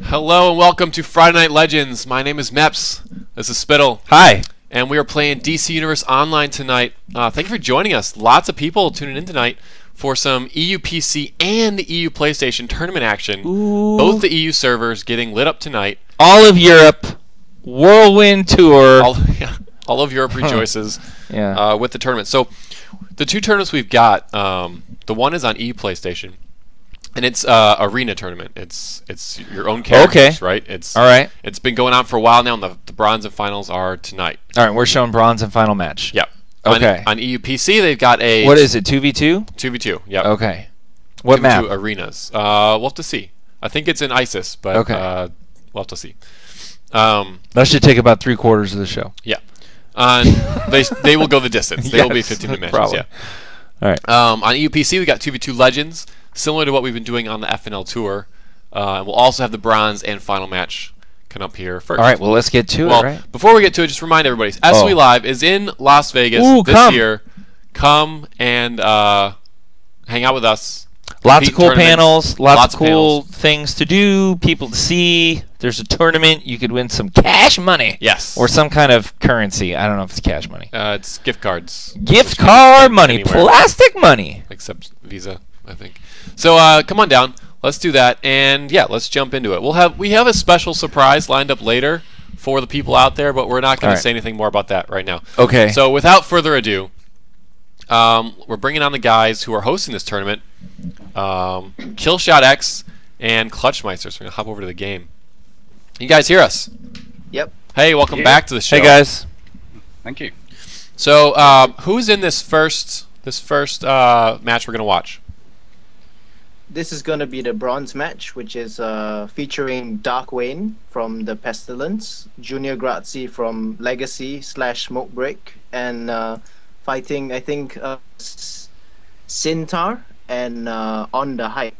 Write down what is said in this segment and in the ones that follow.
Hello and welcome to Friday Night Legends. My name is Meps. This is Spittle. Hi. And we are playing DC Universe Online tonight. Thank you for joining us. Lots of people tuning in tonight for some EU PC and EU PlayStation tournament action. Ooh. Both the EU servers getting lit up tonight. All of Europe, whirlwind tour. All of Europe rejoices with the tournament. So the two tournaments we've got, the one is on EU PlayStation. And it's arena tournament. It's your own characters, right? All right. It's been going on for a while now, and the bronze and finals are tonight. All right, we're showing bronze and final match. Yep. Okay. On EU PC, they've got a... What is it, 2v2? 2v2, yep. Okay. What 2v2 map? arenas. We'll have to see. I think it's in ISIS, but we'll have to see. That should take about 3/4 of the show. Yeah. They will go the distance. They will be 15-minute matches, probably. yeah. All right. On EU PC, we got 2v2 Legends, similar to what we've been doing on the FNL Tour. And we'll also have the bronze and final match come up here first. All right, well, let's get to it, right? Before we get to it, just remind everybody, SOE Live is in Las Vegas this year. Come and hang out with us. Lots of cool panels, lots of cool things to do, people to see. There's a tournament. You could win some cash money. Yes. Or some kind of currency. I don't know if it's cash money. It's gift cards. Gift card money. Anywhere. Plastic money. Except Visa, I think. So come on down. Let's do that. And yeah, let's jump into it. We have a special surprise lined up later for the people out there, but we're not going to say anything more about that right now. Okay. So without further ado, we're bringing on the guys who are hosting this tournament. Killshot X and Clutchmeister. So we're going to hop over to the game. You guys hear us? Yep. Hey, welcome back to the show. Hey, guys. Thank you. So who's in this first match we're going to watch? This is going to be the bronze match, which is featuring Dark Wayne from the Pestilence, Junior Grazi from Legacy / Smokebreak, and fighting, I think, Sintar and On the Hype.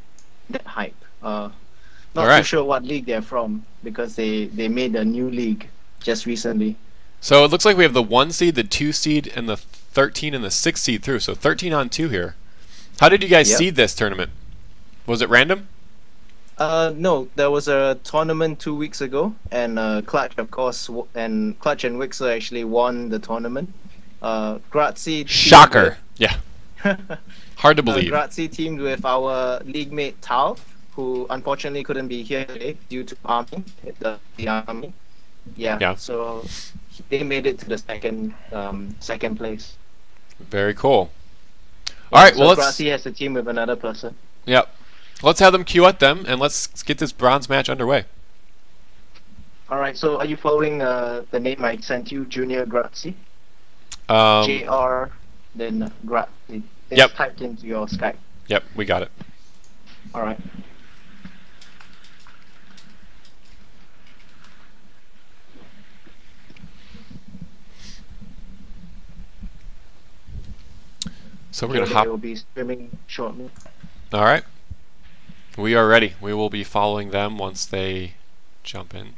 Not too sure what league they're from, because they made a new league just recently. So it looks like we have the 1 seed, the 2 seed, and the 13 and the 6 seed through. So 13 on 2 here. How did you guys seed this tournament? Was it random? No, there was a tournament 2 weeks ago, and Clutch, of course, and Clutch and Wixer actually won the tournament. Grazi. Shocker. Yeah. Hard to believe. Grazi teamed with our league mate Tao, who unfortunately couldn't be here today due to army, the army. Yeah. So they made it to the second place. Very cool. All right. So well, Grazi has a team with another person. Yep. Let's have them queue up them, and let's get this bronze match underway. All right. So are you following the name I sent you, Junior Grazi? JR then Grazi. It's typed into your Skype. Yep, we got it. All right. So we're gonna hop. We'll be streaming shortly. All right. We are ready. We will be following them once they jump in.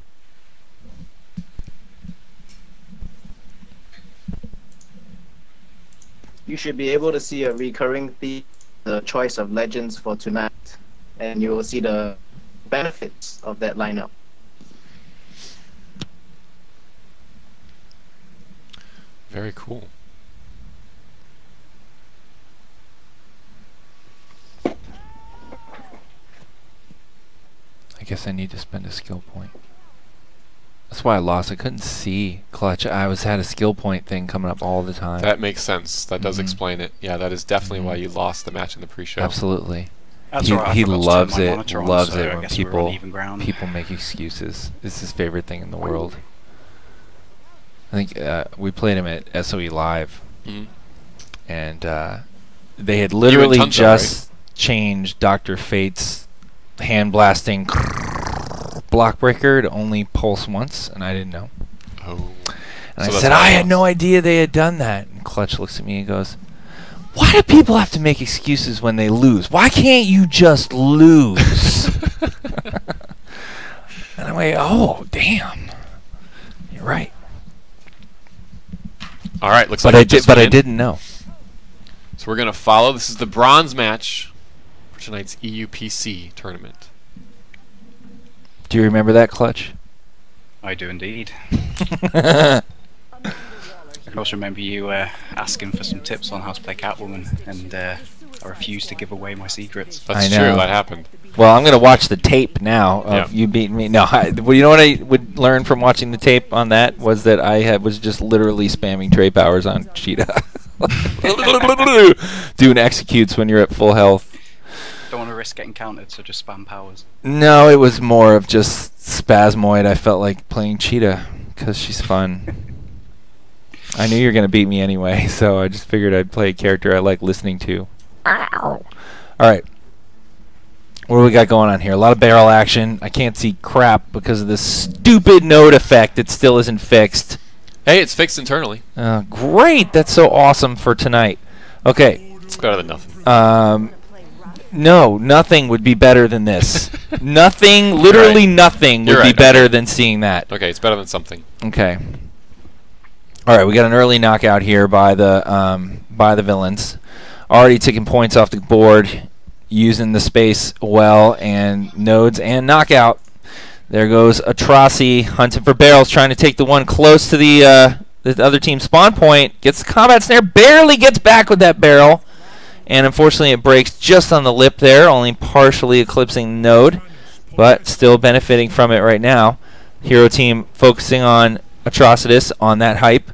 You should be able to see a recurring theme, the choice of legends for tonight, and you will see the benefits of that lineup. Very cool. I guess I need to spend a skill point. That's why I lost. I couldn't see Clutch. I had a skill point thing coming up all the time. That makes sense. That does explain it. Yeah, that is definitely why you lost the match in the pre-show. Absolutely. He loves it. Loves it when people make excuses. It's his favorite thing in the world. I think we played him at SOE Live, and they had literally just changed Dr. Fate's hand blasting block breaker to only pulse once, and I didn't know. Oh. And I said, I had no idea they had done that. And Clutch looks at me and goes, why do people have to make excuses when they lose? Why can't you just lose? And I'm like, oh, damn. You're right. All right, looks but like I didn't know. So we're going to follow. This is the bronze match for tonight's EU PC tournament. Do you remember that, Clutch? I do indeed. I also remember you asking for some tips on how to play Catwoman, and I refused to give away my secrets. That's true, that happened. Well, I'm going to watch the tape now of you beating me. No, well, you know what I would learn from watching the tape on that was that I was just literally spamming Trey powers on Cheetah. Doing executes when you're at full health. Don't want to risk getting countered, so just spam powers. No, it was more of just spasmoid. I felt like playing Cheetah because she's fun. I knew you were going to beat me anyway, so I just figured I'd play a character I like listening to. Ow. All right. What do we got going on here? A lot of barrel action. I can't see crap because of this stupid node effect that still isn't fixed. Hey, it's fixed internally. Great. That's so awesome for tonight. Okay. It's better than nothing. No, nothing would be better than this. Nothing, literally nothing would be better than seeing that. Okay, it's better than something. Okay. All right, we got an early knockout here by the villains. Already taking points off the board, using the space well, and nodes and knockout. There goes Atrocity hunting for barrels, trying to take the one close to the other team's spawn point. Gets the combat snare, barely gets back with that barrel, and unfortunately it breaks just on the lip there, only partially eclipsing node, but still benefiting from it right now. Hero team focusing on Atrocitus on that hype,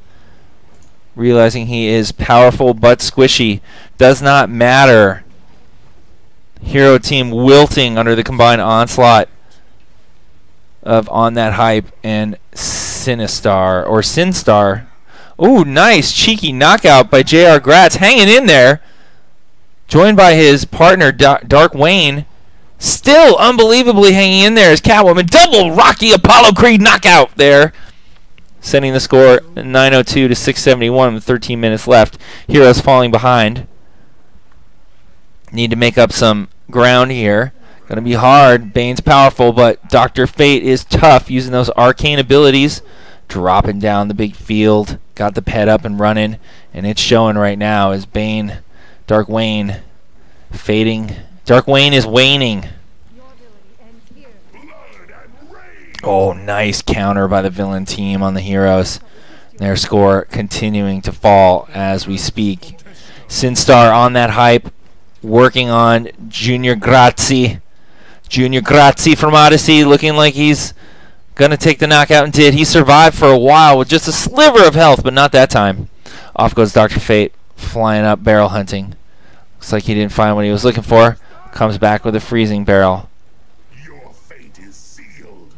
realizing he is powerful but squishy. Does not matter. Hero team wilting under the combined onslaught of on that hype and Sinistar or Sinstar. Ooh, nice cheeky knockout by JR Gratz, hanging in there, joined by his partner Dark Wayne. Still unbelievably hanging in there as Catwoman. Double Rocky Apollo Creed knockout there, sending the score 902 to 671 with 13 minutes left. Heroes falling behind. Need to make up some ground here. Gonna be hard. Bane's powerful, but Dr. Fate is tough, using those arcane abilities, dropping down the big field. Got the pet up and running, and it's showing right now as Bane, Dark Wayne, fading. Dark Wayne is waning. Oh, nice counter by the villain team on the heroes. Their score continuing to fall as we speak. Sinstar on that hype, working on Junior Grazzi. Junior Grazzi from Odyssey looking like he's going to take the knockout, and did. He survived for a while with just a sliver of health, but not that time. Off goes Dr. Fate, flying up, barrel hunting. Looks like he didn't find what he was looking for. Comes back with a freezing barrel. Your fate is sealed.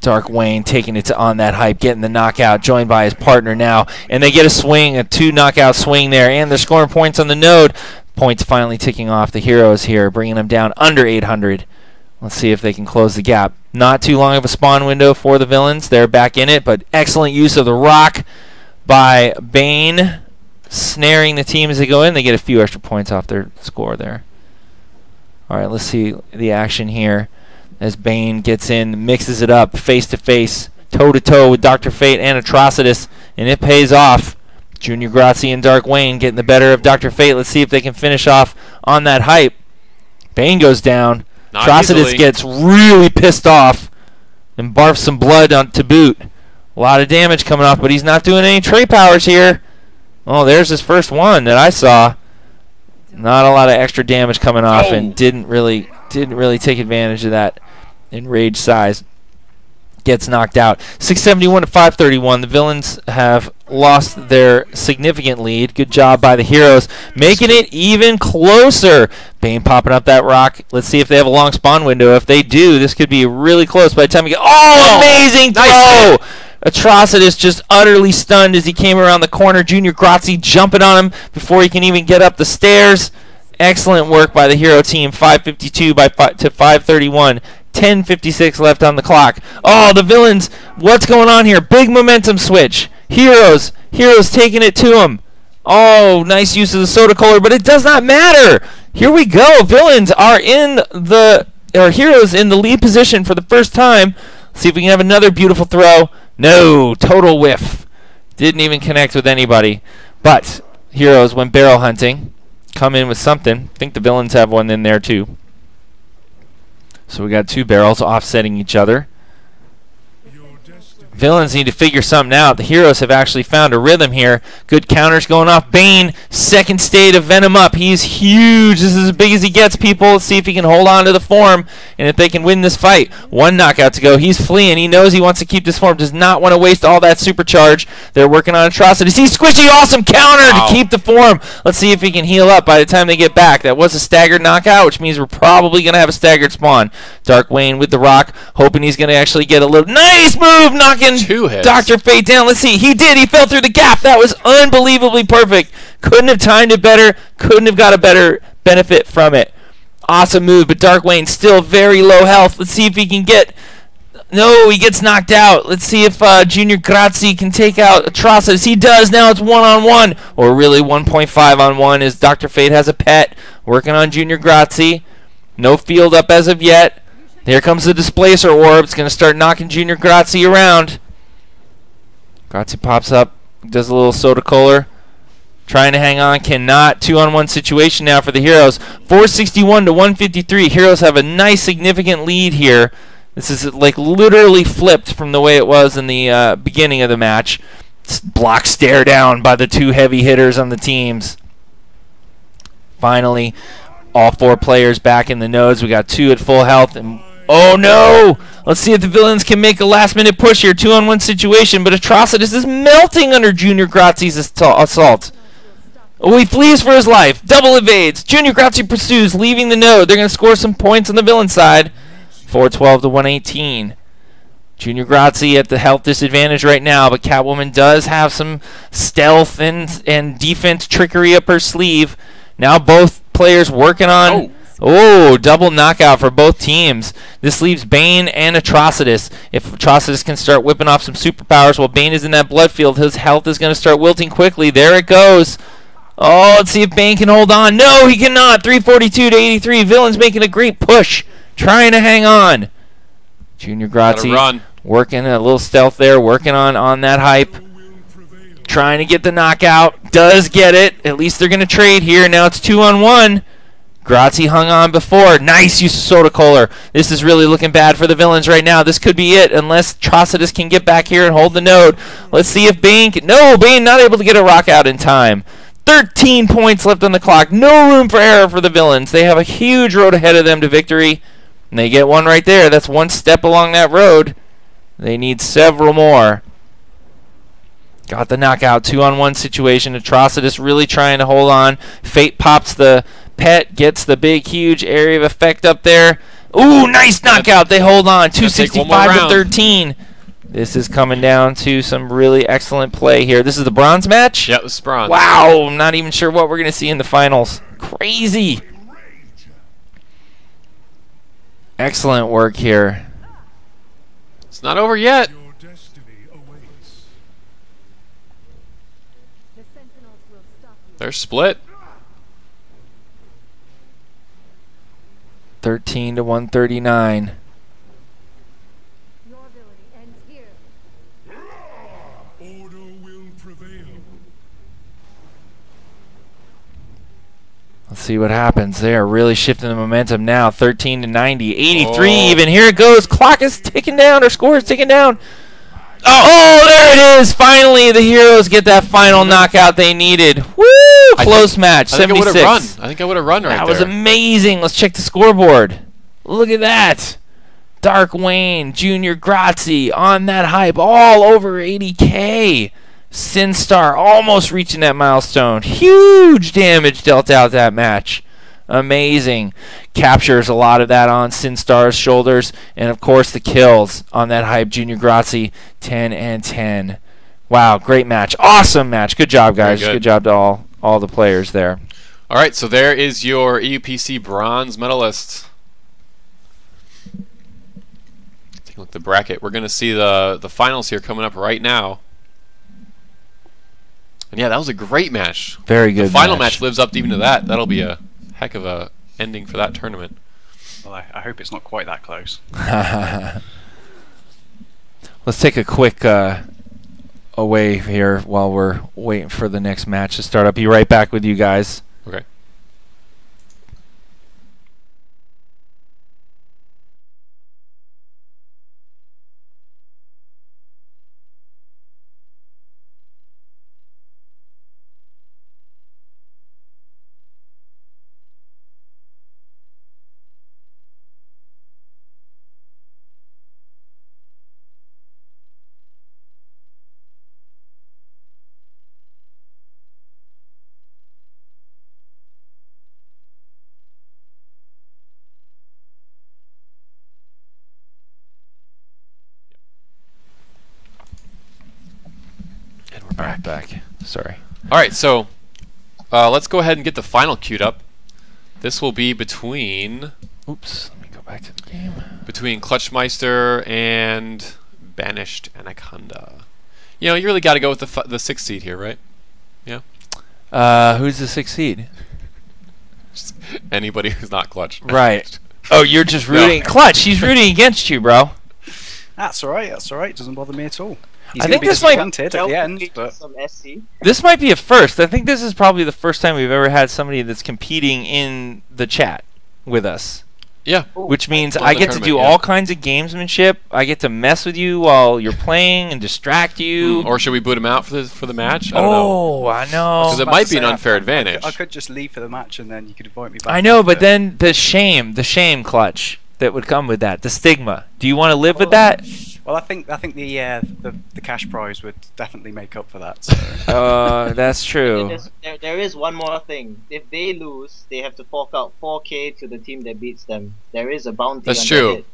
Dark Wayne taking it to on that hype, getting the knockout, joined by his partner now, and they get a swing, a 2 knockout swing there, and they're scoring points on the node. Points finally ticking off the heroes here, bringing them down under 800. Let's see if they can close the gap. Not too long of a spawn window for the villains. They're back in it, but excellent use of the rock by Bane, snaring the team as they go in. They get a few extra points off their score there. All right, let's see the action here as Bane gets in, mixes it up, face-to-face, toe-to-toe with Dr. Fate and Atrocitus, and it pays off. Junior Grazzi and Dark Wayne getting the better of Dr. Fate. Let's see if they can finish off on that hype. Bane goes down. Atrocitus gets really pissed off and barfs some blood on to boot. A lot of damage coming off, but he's not doing any Trey powers here. Oh, there's his first one that I saw. Not a lot of extra damage coming off, and didn't really take advantage of that enraged size. Gets knocked out. 671 to 531. The villains have lost their significant lead. Good job by the heroes, making it even closer. Bane popping up that rock. Let's see if they have a long spawn window. If they do, this could be really close by the time we get. Oh, amazing throw! Nice. Atrocitus just utterly stunned as he came around the corner. Junior Grazzi jumping on him before he can even get up the stairs. Excellent work by the hero team. 552 to 531. 10:56 left on the clock. Oh, the villains! What's going on here? Big momentum switch. Heroes taking it to him. Oh, nice use of the soda cooler, but it does not matter. Here we go. Villains are heroes in the lead position for the first time. Let's see if we can have another beautiful throw. No, total whiff. Didn't even connect with anybody. But heroes went barrel hunting. Come in with something. I think the villains have one in there too. So we got two barrels offsetting each other. Villains need to figure something out. The heroes have actually found a rhythm here. Good counters going off. Bane, second state of Venom up. He's huge. This is as big as he gets, people. Let's see if he can hold on to the form and if they can win this fight. One knockout to go. He's fleeing. He knows he wants to keep this form. Does not want to waste all that supercharge. They're working on atrocities. He's squishy. Awesome counter to keep the form. Let's see if he can heal up by the time they get back. That was a staggered knockout, which means we're probably going to have a staggered spawn. Dark Wayne with the rock, hoping he's going to actually get a little nice move, knocking two hits. Dr. Fate down. Let's see. He did. He fell through the gap. That was unbelievably perfect. Couldn't have timed it better. Couldn't have got a better benefit from it. Awesome move, but Dark Wayne still very low health. Let's see if he can get... No, he gets knocked out. Let's see if Junior Grazie can take out Atrocitus. He does. Now it's 1-on-1. Or really 1.5-on-1 as Dr. Fate has a pet. Working on Junior Grazie. No field up as of yet. Here comes the Displacer Orb. It's going to start knocking Junior Grazie around. Grazie pops up, does a little soda cooler. Trying to hang on, cannot. 2-on-1 situation now for the heroes. 461 to 153. Heroes have a nice significant lead here. This is like literally flipped from the way it was in the beginning of the match. Block stare down by the two heavy hitters on the teams. Finally, all four players back in the nodes. We got two at full health. And oh no! Let's see if the villains can make a last-minute push here. 2-on-1 situation, but Atrocitus is melting under Junior Grazie's assault. Oh, he flees for his life. Double evades. Junior Grazie pursues, leaving the node. They're going to score some points on the villain side. 412 to 118. Junior Grazie at the health disadvantage right now, but Catwoman does have some stealth and defense trickery up her sleeve. Now both players working on... Oh, double knockout for both teams. This leaves Bane and Atrocitus. If Atrocitus can start whipping off some superpowers while Bane is in that blood field, his health is going to start wilting quickly. There it goes. Oh, let's see if Bane can hold on. No, he cannot. 342 to 83. Villain's making a great push. Trying to hang on. Junior Grazie working a little stealth there, working on that hype. Trying to get the knockout. Does get it. At least they're going to trade here. Now it's 2-on-1. Grazie hung on before. Nice use of soda cooler. This is really looking bad for the villains right now. This could be it unless Atrocitus can get back here and hold the node. Let's see if Bane can... No, Bane not able to get a rock out in time. 13 points left on the clock. No room for error for the villains. They have a huge road ahead of them to victory. And they get one right there. That's one step along that road. They need several more. Got the knockout. 2-on-1 situation. Atrocitus really trying to hold on. Fate pops the... Pet gets the big, huge area of effect up there. Ooh, nice knockout. They hold on. 265 to 13. This is coming down to some really excellent play here. This is the bronze match? Yeah, this is bronze. Wow, I'm not even sure what we're going to see in the finals. Crazy. Excellent work here. It's not over yet. They're split. 13 to 139. Order will prevail. Let's see what happens. They are really shifting the momentum now. 13 to 90. 83 even. Here it goes. Clock is ticking down. Or score is ticking down. Oh, there it is. Finally, the heroes get that final knockout they needed. Woo! Close match. 76. I think I would have run right there. That was amazing. Let's check the scoreboard. Look at that. Dark Wayne, Junior Grazie on that hype. All over 80K. Sinstar almost reaching that milestone. Huge damage dealt out that match. Amazing. Captures a lot of that on Sinstar's shoulders. And, of course, the kills on that hype. Junior Grazie, 10 and 10. Wow, great match. Awesome match. Good job, guys. Good job to all the players there. All right, so there is your EUPC bronze medalist. Take a look at the bracket. We're going to see the finals here coming up right now. And, yeah, that was a great match. Very good The final match lives up even to that. That'll be a heck of a ending for that tournament. Well, I hope it's not quite that close. Let's take a quick away here while we're waiting for the next match to start. I'll be right back with you guys. Okay. Alright, back. Sorry. Alright, so let's go ahead and get the final queued up. This will be between... Oops, let me go back to the game. Between Clutchmeister and Banished Anaconda. You know, you really got to go with the 6th seed here, right? Yeah. Who's the 6th seed? Just anybody who's not Clutch. Right. Oh, you're just rooting. No. Clutch, he's rooting against you, bro. That's alright, that's alright. Doesn't bother me at all. I think this might at the end, but this might be a first. I think this is probably the first time we've ever had somebody that's competing in the chat with us. Yeah. Which means I get to do all kinds of gamesmanship. I get to mess with you while you're playing and distract you. Or should we boot him out for the match? I don't know. I know. Because it might be an unfair advantage. I could just leave for the match and then you could invite me back. I know, but then the shame, Clutch, that would come with that, the stigma. Do you want to live with that? Well, I think the cash prize would definitely make up for that. So. That's true. There is one more thing. If they lose, they have to fork out 4K to the team that beats them. There is a bounty. That's true. It.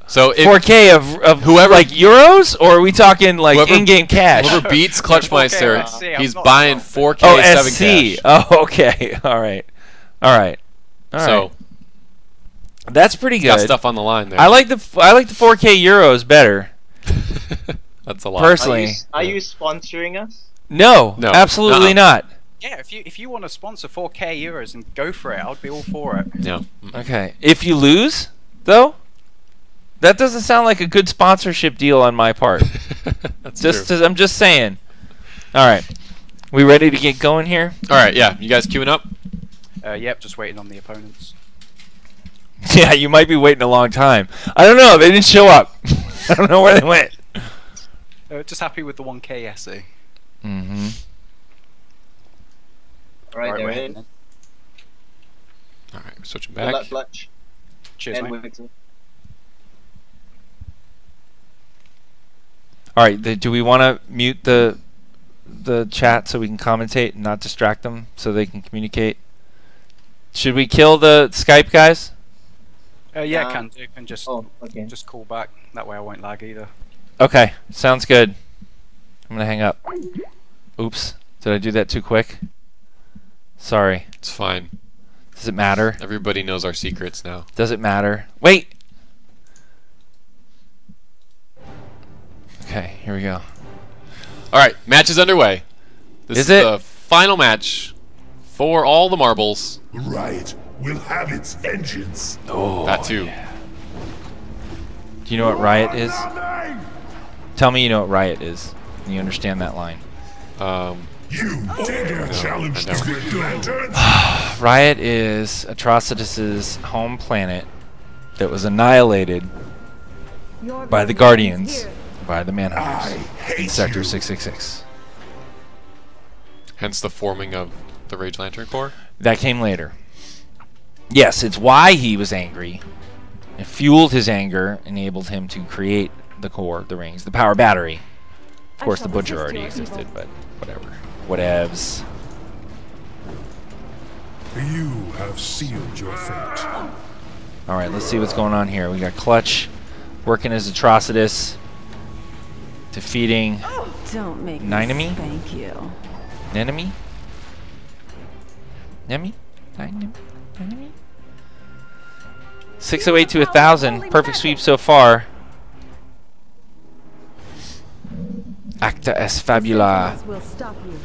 So 4K of whoever, like euros, or are we talking like in-game cash? Whoever beats Clutchmeister, he's buying 4K 7 SC. cash. Oh, okay. All right. So. That's pretty good. Got stuff on the line there. I like the 4K euros better. That's a lot. Personally, are you sponsoring us? No, absolutely not. Yeah, if you want to sponsor 4K euros and go for it, I'd be all for it. Yeah. Okay. If you lose, though, that doesn't sound like a good sponsorship deal on my part. That's true. I'm just saying. All right, we ready to get going here? All right. Yeah. You guys queuing up? Yep. Just waiting on the opponents. Yeah, you might be waiting a long time. I don't know. They didn't show up. I don't know where they went. Just happy with the 1K essay. Mm-hmm. Alright, they're in. Alright, we're switching back. Clutch. Cheers, mate. Alright, do we want to mute the chat so we can commentate and not distract them so they can communicate? Should we kill the Skype guys? Yeah, can do. And just okay. Just call back. That way I won't lag either. Okay, sounds good. I'm gonna hang up. Oops, did I do that too quick? Sorry. It's fine. Does it matter? Everybody knows our secrets now. Does it matter? Wait! Okay, here we go. Alright, match is underway. This is it? the final match for all the marbles. Riot will have its vengeance. Oh, that too. Yeah. Do you know what Riot is? Tell me you know what Riot is. And you understand that line. You dare challenge the Green Lanterns? Riot is Atrocitus's home planet that was annihilated by the Guardians, by the Manhunters, in Sector 666. Hence the forming of the Rage Lantern Corps? That came later. Yes, it's why he was angry. It fueled his anger, enabled him to create the core, the rings, the power battery. Of course, the Butcher already existed, but whatever. Whatevs. You have sealed your fate. Alright, let's see what's going on here. We got Clutch working as Atrocitus, defeating Don't make Nynami? Thank you. Nynami? Nemi? Nynami? 608 to 1,000. Perfect sweep so far. Acta es fabula. Will stop you.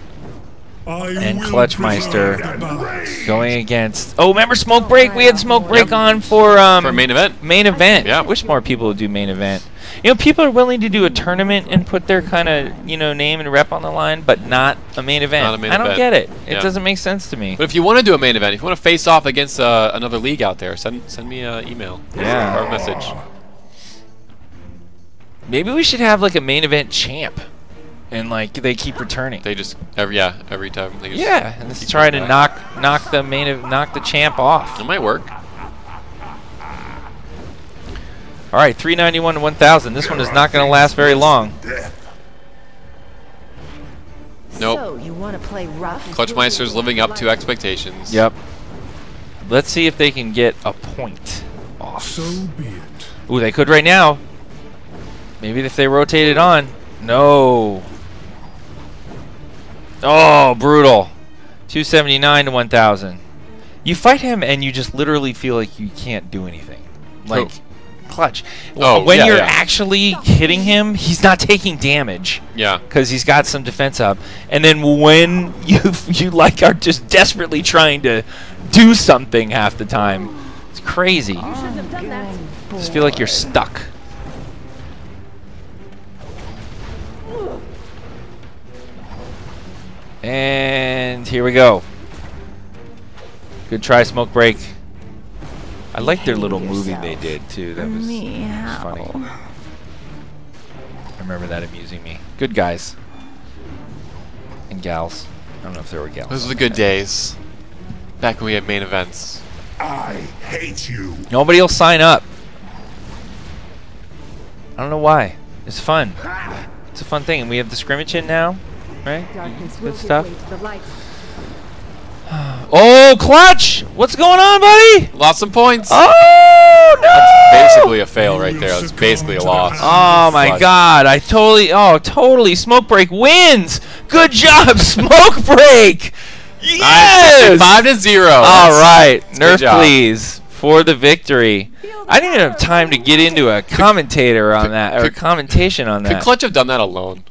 And Clutchmeister going against. Oh, remember Smoke Break? We had Smoke Break on for main event. Main event. Yeah. Wish more people would do main event. You know, people are willing to do a tournament and put their kind of name and rep on the line, but not a main event. Not a main I don't event. get it. Yeah. It doesn't make sense to me. But if you want to do a main event, if you want to face off against another league out there, send me an email. Yeah. Or a message. Maybe we should have like a main event champ, and like they keep returning. They just every time. They just and let's try to knock the champ off. It might work. All right, 391 to 1,000. This one is not going to last very long. Nope. So you want to play rough? Clutchmeister's living up to expectations. Yep. Let's see if they can get a point off. So be it. Ooh, they could right now. Maybe if they rotate it on. No. Oh, brutal. 279 to 1,000. You fight him and you just literally feel like you can't do anything. Like, Clutch. When you're actually hitting him, he's not taking damage. Yeah. Because he's got some defense up. And then when you like are just desperately trying to do something half the time, it's crazy. You shouldn't have done that. Just feel like you're stuck. And here we go. Good try, Smoke Break. I like their little movie they did too. That was funny. I remember that amusing me. Good guys and gals. I don't know if there were gals. Those were the good days. Back when we had main events. I hate you. Nobody will sign up. I don't know why. It's fun. It's a fun thing, and we have the scrimmage in now, right? Good stuff. Oh, Clutch! What's going on, buddy? Lost some points. Oh, no! That's basically a fail right there. That's basically a loss. Oh, my God. Totally. Smoke Break wins. Good job, Smoke Break. Yes! 5-0. All right. Nerf, please, for the victory. I didn't even have time to get into a commentator on that, or commentation on that. Could Clutch have done that alone?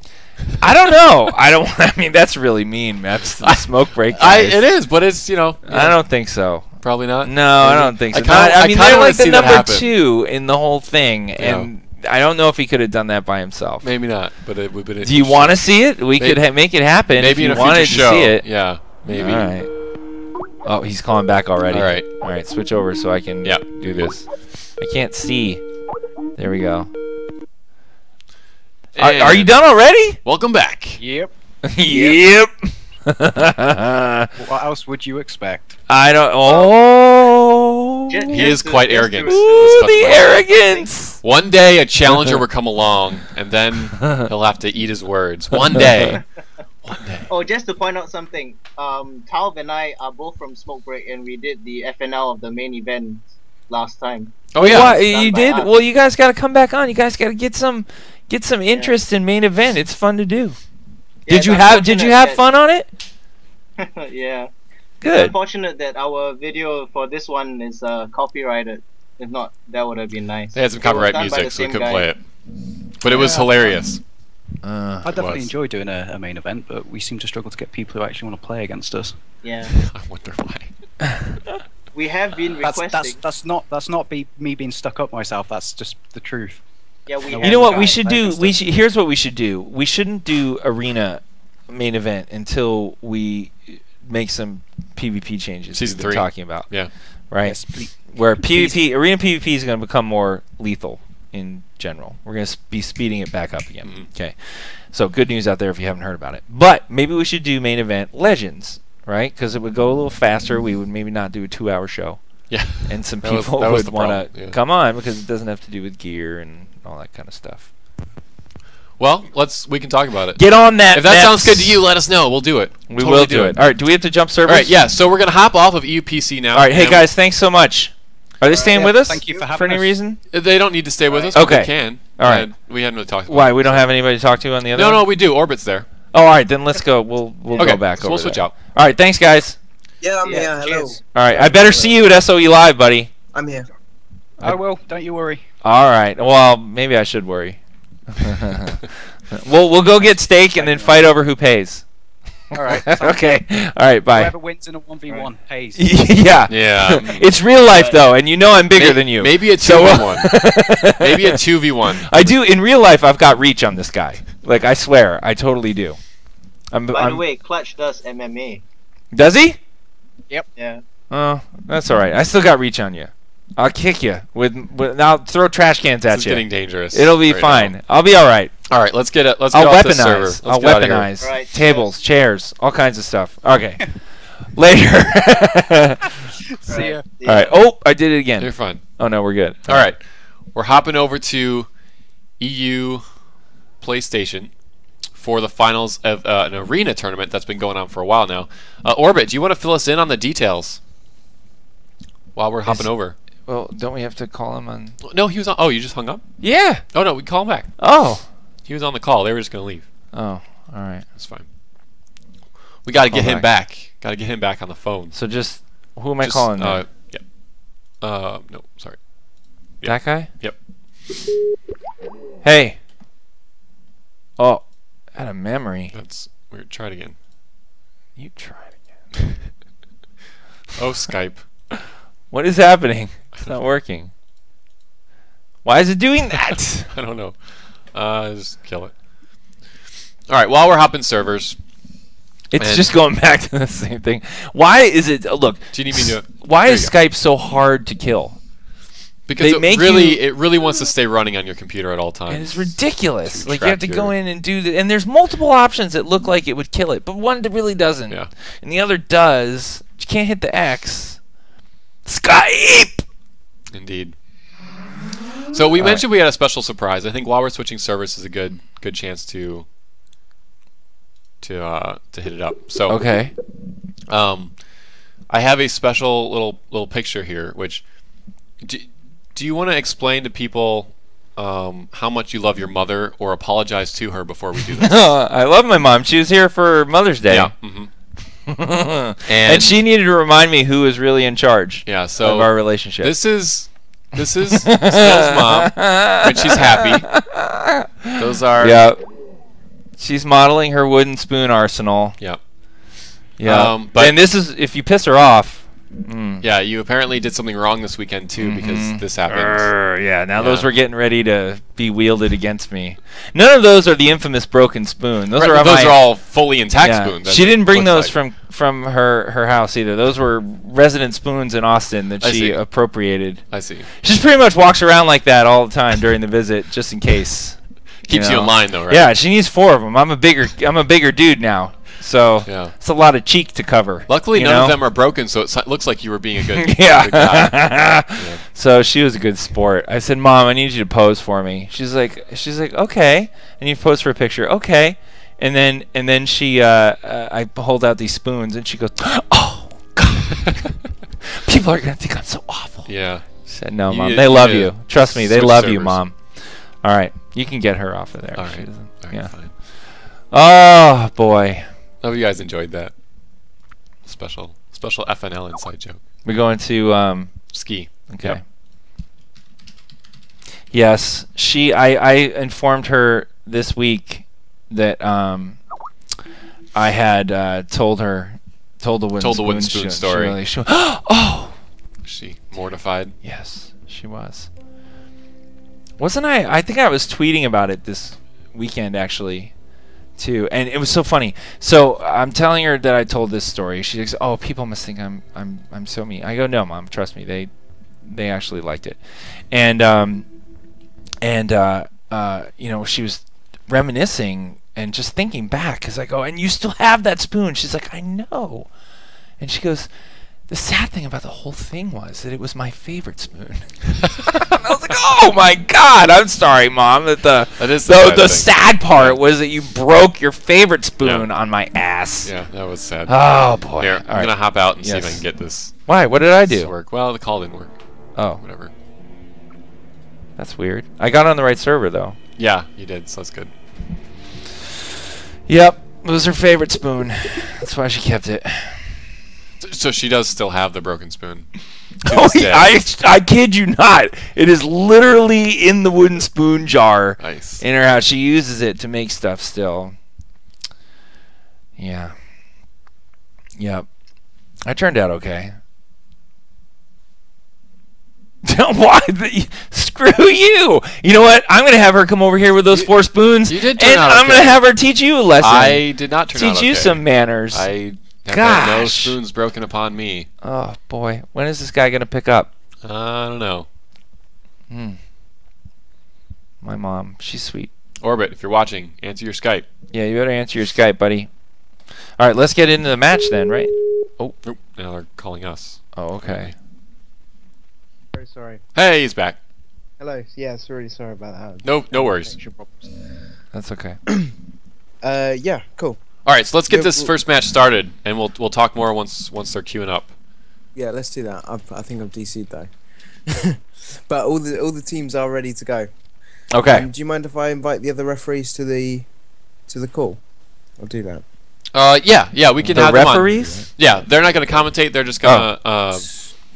I don't know. I mean, that's really mean, Maps. The Smoke Break guys. It is, but it's, I don't think so. Probably not? No, I don't think so. I mean, they're like the number 2 in the whole thing, and I don't know if he could have done that by himself. Maybe not, but it would be. Do you want to see it? We could make it happen maybe if in you a wanted future to show. see it. Yeah, maybe. All right. Oh, he's calling back already. All right, switch over so I can do this. I can't see. There we go. Are you done already? Welcome back. Yep. Yep. What else would you expect? I don't. Oh. He is quite arrogant. Ooh, the arrogance. One day a challenger will come along, and then he'll have to eat his words. One day. One day. Oh, just to point out something, Talv and I are both from Smoke Break, and we did the FNL of the main event last time. Oh yeah, what, you did? Well, you guys got to come back on. You guys got to get some interest in main event. It's fun to do. Yeah, Did you have fun on it? Yeah. Good. It's unfortunate that our video for this one is copyrighted. If not, that would have been nice. They had some copyright music, so we couldn't play it. But it was hilarious. I definitely enjoy doing a main event, but we seem to struggle to get people who actually want to play against us. Yeah. I wonder why. We have been requesting. That's not me being stuck up myself. That's just the truth. Yeah, we. You know what we should do? Here's what we should do. We shouldn't do arena main event until we make some PvP changes. Season we've been 3. talking about. Yeah. Right. Yes, where arena PvP is going to become more lethal in general. We're going to be speeding it back up again. Okay. So good news out there if you haven't heard about it. But maybe we should do main event Legends, right? Because it would go a little faster. We would maybe not do a 2-hour show. Yeah. And some people would want to come on because it doesn't have to do with gear and all that kind of stuff. Well, we can talk about it. Get on that. If that sounds good to you, let us know. We'll do it. We will do it. All right. Do we have to jump servers? All right. Yeah. So we're gonna hop off of EUPC now. All right. Hey guys, thanks so much. Are they staying with us? Thank you for having any reason? They don't need to stay with us. Okay. But they can. All right. We hadn't really talked about Why? We don't have anybody to talk to on the other? No, we do. Orbit's there. Oh, all right. Then let's go. We'll go back so over we'll switch there. out. All right. Thanks, guys. Yeah, I'm here. Hello. Cheers. All right. I better see you at SOE Live, buddy. I'm here. I will. Don't you worry. All right. Well, maybe I should worry. We'll go get steak and then fight over who pays. All right. Okay. All right. Bye. Whoever wins in a 1v1 pays. Yeah. Yeah. It's real life though, and you know I'm bigger than you. Maybe a 2v1. Maybe a 2v1. I do in real life. I've got reach on this guy. Like I swear, I totally do. By the way, Clutch does MMA. Does he? Yep. Yeah. Oh, that's all right. I still got reach on you. I'll kick you with. I'll throw trash cans at This is you. getting dangerous. It'll be fine. Now. I'll be all right. All right, let's get it. Let's I'll get off weaponize. this server. Let's I'll get out of here. weaponize Right, tables, chairs, all kinds of stuff. Okay. Later. See ya. All right. Oh, I did it again. You're fine. Oh no, we're good. All right, we're hopping over to EU PlayStation for the finals of an arena tournament that's been going on for a while now. Orbit, do you want to fill us in on the details while we're hopping over? Well, don't we have to call him on? No, he was on. Oh, you just hung up? Yeah. Oh no, we call him back. Oh. He was on the call. They were just gonna leave. Oh. All right. That's fine. We got to get him back. Got to get him back on the phone. So just who am I calling? Yeah. No, sorry. Yep. That guy? Yep. Hey. Oh, out of memory. That's weird. Try it again. You try it again. Oh, Skype. What is happening? It's not working. Why is it doing that? I don't know. Just kill it. All right. While we're hopping servers, it's just going back to the same thing. Why is it? Look. Do you need me to? Why is Skype so hard to kill? Because it really wants to stay running on your computer at all times. And it's ridiculous. Like you have to go in and do and there's multiple options that look like it would kill it, but one that really doesn't. Yeah. And the other does. You can't hit the X. Skype. Indeed. So we mentioned we had a special surprise. I think while we're switching servers is a good chance to hit it up. So okay. I have a special little picture here, which do you want to explain to people how much you love your mother, or apologize to her before we do this? I love my mom. She was here for Mother's Day. Yeah. And she needed to remind me who is really in charge. Yeah. So of our relationship. This is Snail's mom when she's happy. Those are. Yeah. She's modeling her wooden spoon arsenal. Yep. Yeah. And this is if you piss her off. Yeah, you apparently did something wrong this weekend too, because this happened. Yeah, those were getting ready to be wielded against me. None of those are the infamous broken spoon. Those are all fully intact spoons. She didn't bring those from her house either. Those were resident spoons in Austin that she appropriated. I see. She pretty much walks around like that all the time during the visit, just in case. Keeps you in line though, right? Yeah, she needs 4 of them. I'm a bigger dude now. So it's a lot of cheek to cover. Luckily, none of them are broken, so it looks like you were being a good, good guy. Yeah. So she was a good sport. I said, "Mom, I need you to pose for me." She's like, "Okay." And you pose for a picture, okay. And then she, I hold out these spoons, and she goes, "Oh God, people are gonna think I'm so awful." Yeah. I said, "No, Mom, they love you. Trust me, they love you, Mom." All right, you can get her off of there. All right. Yeah. Fine. Oh boy. I hope you guys enjoyed that special FNL inside joke. We're going to ski. Okay. Yep. Yes, I informed her this week that I had told the wooden spoon story. Oh. She mortified. Yes, she was. Wasn't I? I think I was tweeting about it this weekend actually. Too, and it was so funny. So I'm telling her that I told this story. She goes, "Oh, people must think I'm so mean." I go, "No, Mom, trust me. They actually liked it." And you know, she was reminiscing and just thinking back, because I go, "And you still have that spoon?" She's like, "I know." And she goes, "The sad thing about the whole thing was that it was my favorite spoon." I was like, "Oh my God, I'm sorry, Mom. That the sad part was that you broke your favorite spoon on my ass." Yeah, that was sad. Oh boy. Here, I'm gonna hop out and see if I can get this. Why? What did I do? Work. Well, the call didn't work. Oh, whatever. That's weird. I got on the right server though. Yeah, you did. So that's good. Yep, it was her favorite spoon. That's why she kept it. So she does still have the broken spoon. Oh, I kid you not. It is literally in the wooden spoon jar in her house. She uses it to make stuff still. Yeah. Yep. I turned out okay. Why? Screw you. You know what? I'm going to have her come over here with those 4 spoons. You did turn out I'm going to have her teach you a lesson. I did not turn out okay. Teach you some manners. I have had no spoons broken upon me. Oh, boy. When is this guy going to pick up? I don't know. My mom. She's sweet. Orbit, if you're watching, answer your Skype. Yeah, you better answer your Skype, buddy. All right, let's get into the match then, right? Oh. Nope. Now they're calling us. Oh, okay. Very sorry. Hey, he's back. Hello. Yeah, really sorry about that. No worries. That's okay. Yeah, cool. All right, so let's get this first match started, and we'll talk more once they're queuing up. Yeah, let's do that. I think I'm DC'd though, but all the teams are ready to go. Okay. Do you mind if I invite the other referees to the call? I'll do that. Yeah, we can The have referees? them on. Yeah, they're not going to commentate. They're just going to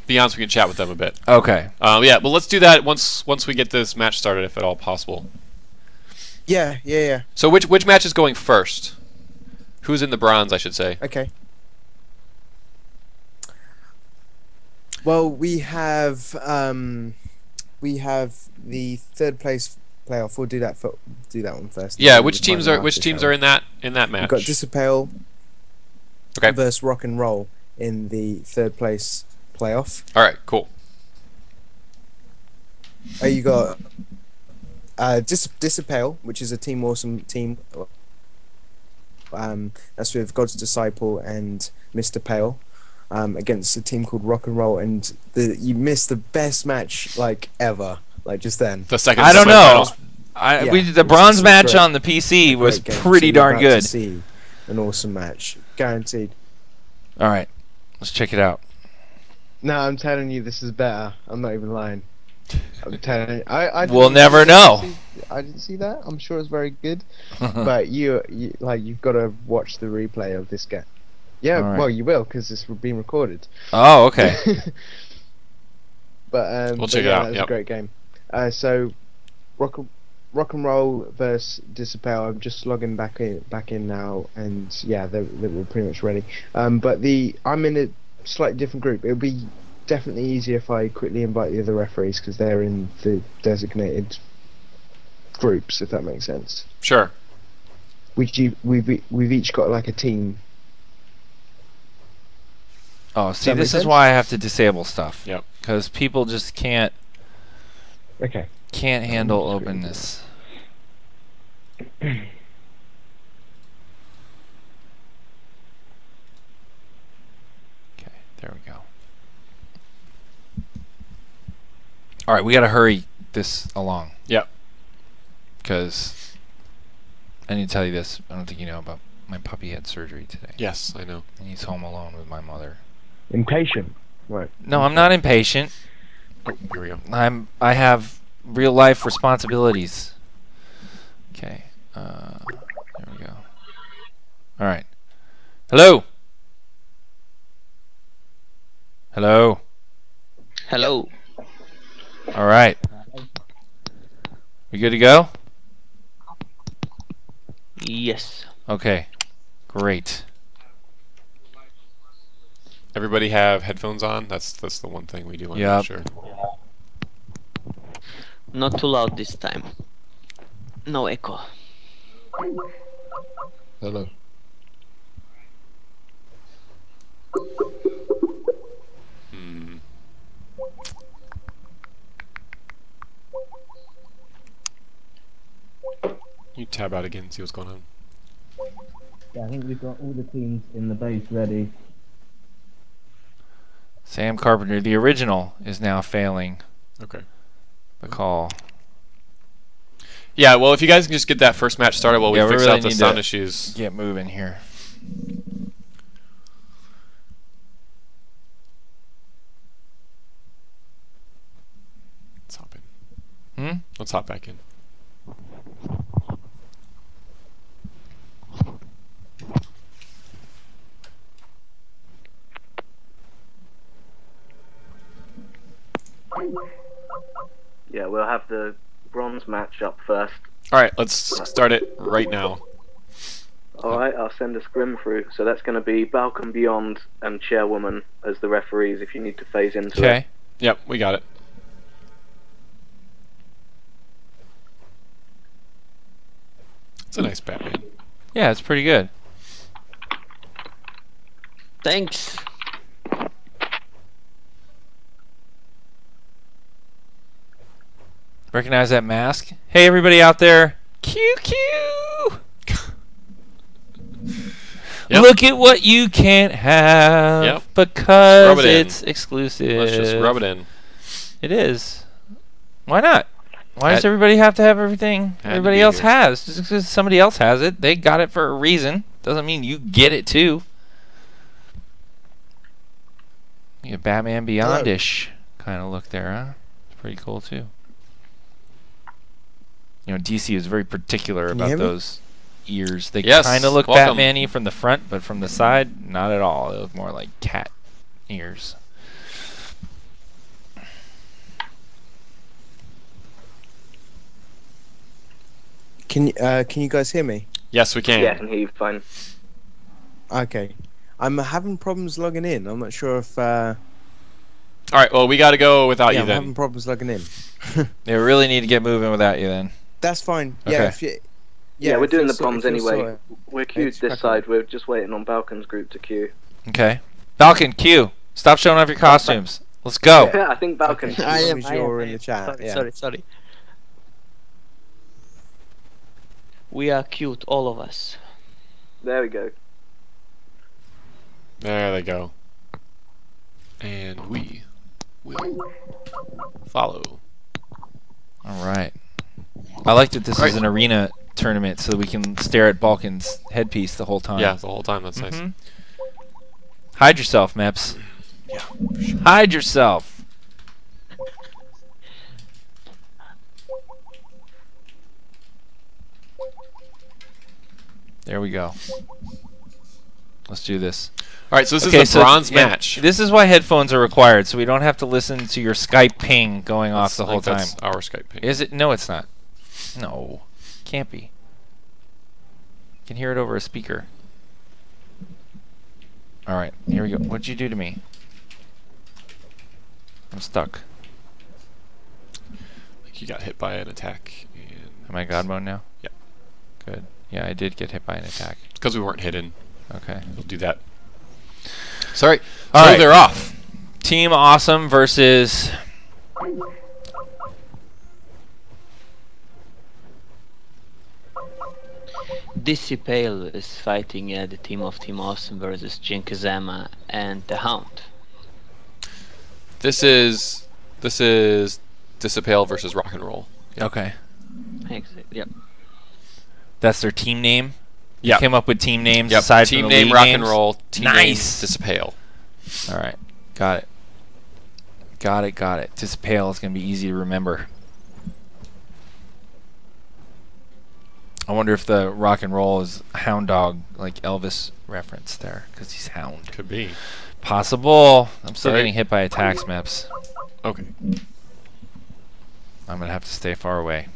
be on so we can chat with them a bit. Okay. Yeah, but let's do that once we get this match started, if at all possible. Yeah. So which match is going first? Who's in the bronze, I should say? Okay. Well, we have the third place playoff. We'll do that one first. Yeah, which teams are in that match? We've got Dcuo okay. versus Rock and Roll in the third place playoff. All right, cool. You got Dcuo, which is a Team Awesome team. That's with God's Disciple and Mr. Pale. Against a team called Rock and Roll, and you missed the best match like ever, like just then. The second. I don't know. Yeah, the bronze match on the PC was pretty darn good. See an awesome match, guaranteed. All right, let's check it out. No, I'm telling you, this is better. I'm not even lying. I'm telling you, we'll never know. I didn't see that. I'm sure it's very good, but you've got to watch the replay of this game. Yeah, right. Well, you will, because it's being recorded. Oh, okay. But we'll check it out. It was a great game. So, Rock and Roll versus Dcuo. I'm just logging back in now, and yeah, they were pretty much ready. But I'm in a slightly different group. It'll be definitely easier if I quickly invite the other referees because they're in the designated groups, if that makes sense. Sure. We've each got like a team. Oh, see, this is why I have to disable stuff. Yep. Because people just can't handle openness. Okay, there we go. All right, we got to hurry this along. Yep. Because I need to tell you this. I don't think you know, but my puppy had surgery today. Yes, I know. And he's home alone with my mother. Impatient. Right. No, I'm not impatient. Oh, here we go. I have real life responsibilities. Okay. There we go. All right. Hello. Hello. Hello. All right. We good to go? Yes. Okay. Great. Everybody have headphones on? That's the one thing we do want to make sure. Not too loud this time. No echo. Hello. You tab out again and see what's going on. Yeah, I think we've got all the teams in the base ready. Sam Carpenter, the original, is now failing. Okay. The call. Yeah, well, if you guys can just get that first match started while we fix really out the sound issues. Get moving here. Let's hop in. Let's hop back in. Yeah, we'll have the bronze match up first. Alright, let's start it right now. Alright, I'll send a scrim through. So that's going to be Balkan Beyond and Chairwoman as the referees if you need to phase into it. Okay. Yep, we got it. It's a nice Batman. Yeah, it's pretty good. Thanks. Recognize that mask? Hey, everybody out there. QQ! Yep. Look at what you can't have because it's exclusive. Let's just rub it in. It is. Why not? Why does everybody have to have everything everybody else has? Just because somebody else has it, they got it for a reason. Doesn't mean you get it too. You have Batman Beyond-ish kind of look there, huh? It's pretty cool too. You know, DC is very particular about those ears. They Yes, kind of look welcome. Batman-y from the front, but from the side, not at all. They look more like cat ears. Can you guys hear me? Yes, we can. Yeah, I can hear you fine. Okay. I'm having problems logging in. I'm not sure if. All right. Well, we got to go without yeah, you I'm then. having problems logging in. They really need to get moving without you then. That's fine. Okay. Yeah. If you, Yeah, we're if doing you'll the sort- bombs if you'll anyway. sort it. We're queued It's this cracking. side. We're just waiting on Balkan's group to queue. Okay. Falcon, Q. Stop showing off your costumes. Let's go. I think Balkan. Okay. I As long am. as I you're am. in the chat. Yeah. Sorry. We are cute, all of us. There we go. There they go. And we will follow. All right. I like that this is an arena tournament so that we can stare at Balkan's headpiece the whole time. Yeah, the whole time. That's nice. Hide yourself, Meps. Yeah, for sure. Hide yourself. There we go. Let's do this. All right, so this is a bronze yeah, match. This is why headphones are required, so we don't have to listen to your Skype ping going off the whole time. That's our Skype ping. Is it? No, it's not. No, can't be. You can hear it over a speaker. All right, here we go. What'd you do to me? I'm stuck. Like you got hit by an attack. And Am I God mode now? Yeah. Good. Yeah, I did get hit by an attack. because we weren't hidden. Okay. We'll do that. Sorry. All so right. they're off. Team Awesome versus Dcuo is fighting the team of Team Awesome versus Jinkazama and the Hound. This is Dcuo versus Rock and Roll. Okay. Yep. That's their team name. Yeah. You came up with team names Yep. aside Team from the name league Rock names? and Roll. Team Nice. name Dcuo. All right. Got it. Got it. Dcuo is going to be easy to remember. I wonder if the Rock and Roll is Hound Dog, like Elvis reference there, because he's Hound. Could be. Possible. I'm still Right. getting hit by attacks, Meps. Okay. I'm going to have to stay far away.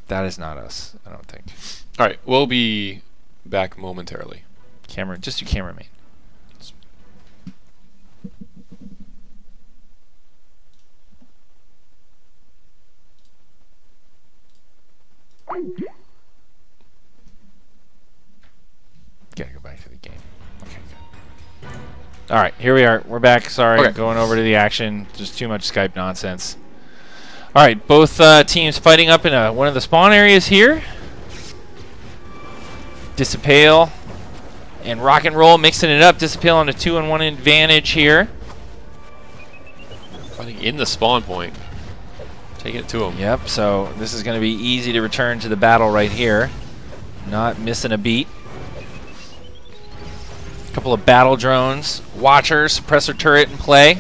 That is not us, I don't think. All right. We'll be back momentarily. Camera, just do cameraman. Gotta go back to the game. Okay, good. All right, here we are. We're back. Sorry, Okay. going over to the action. Just too much Skype nonsense. All right, both teams fighting up in one of the spawn areas here. Dcuo and Rock and Roll mixing it up. Dcuo on a 2-on-1 advantage here. Fighting in the spawn point. Taking it to him. Yep, so this is going to be easy to return to the battle right here. Not missing a beat. A couple of battle drones. Watcher, suppressor turret in play.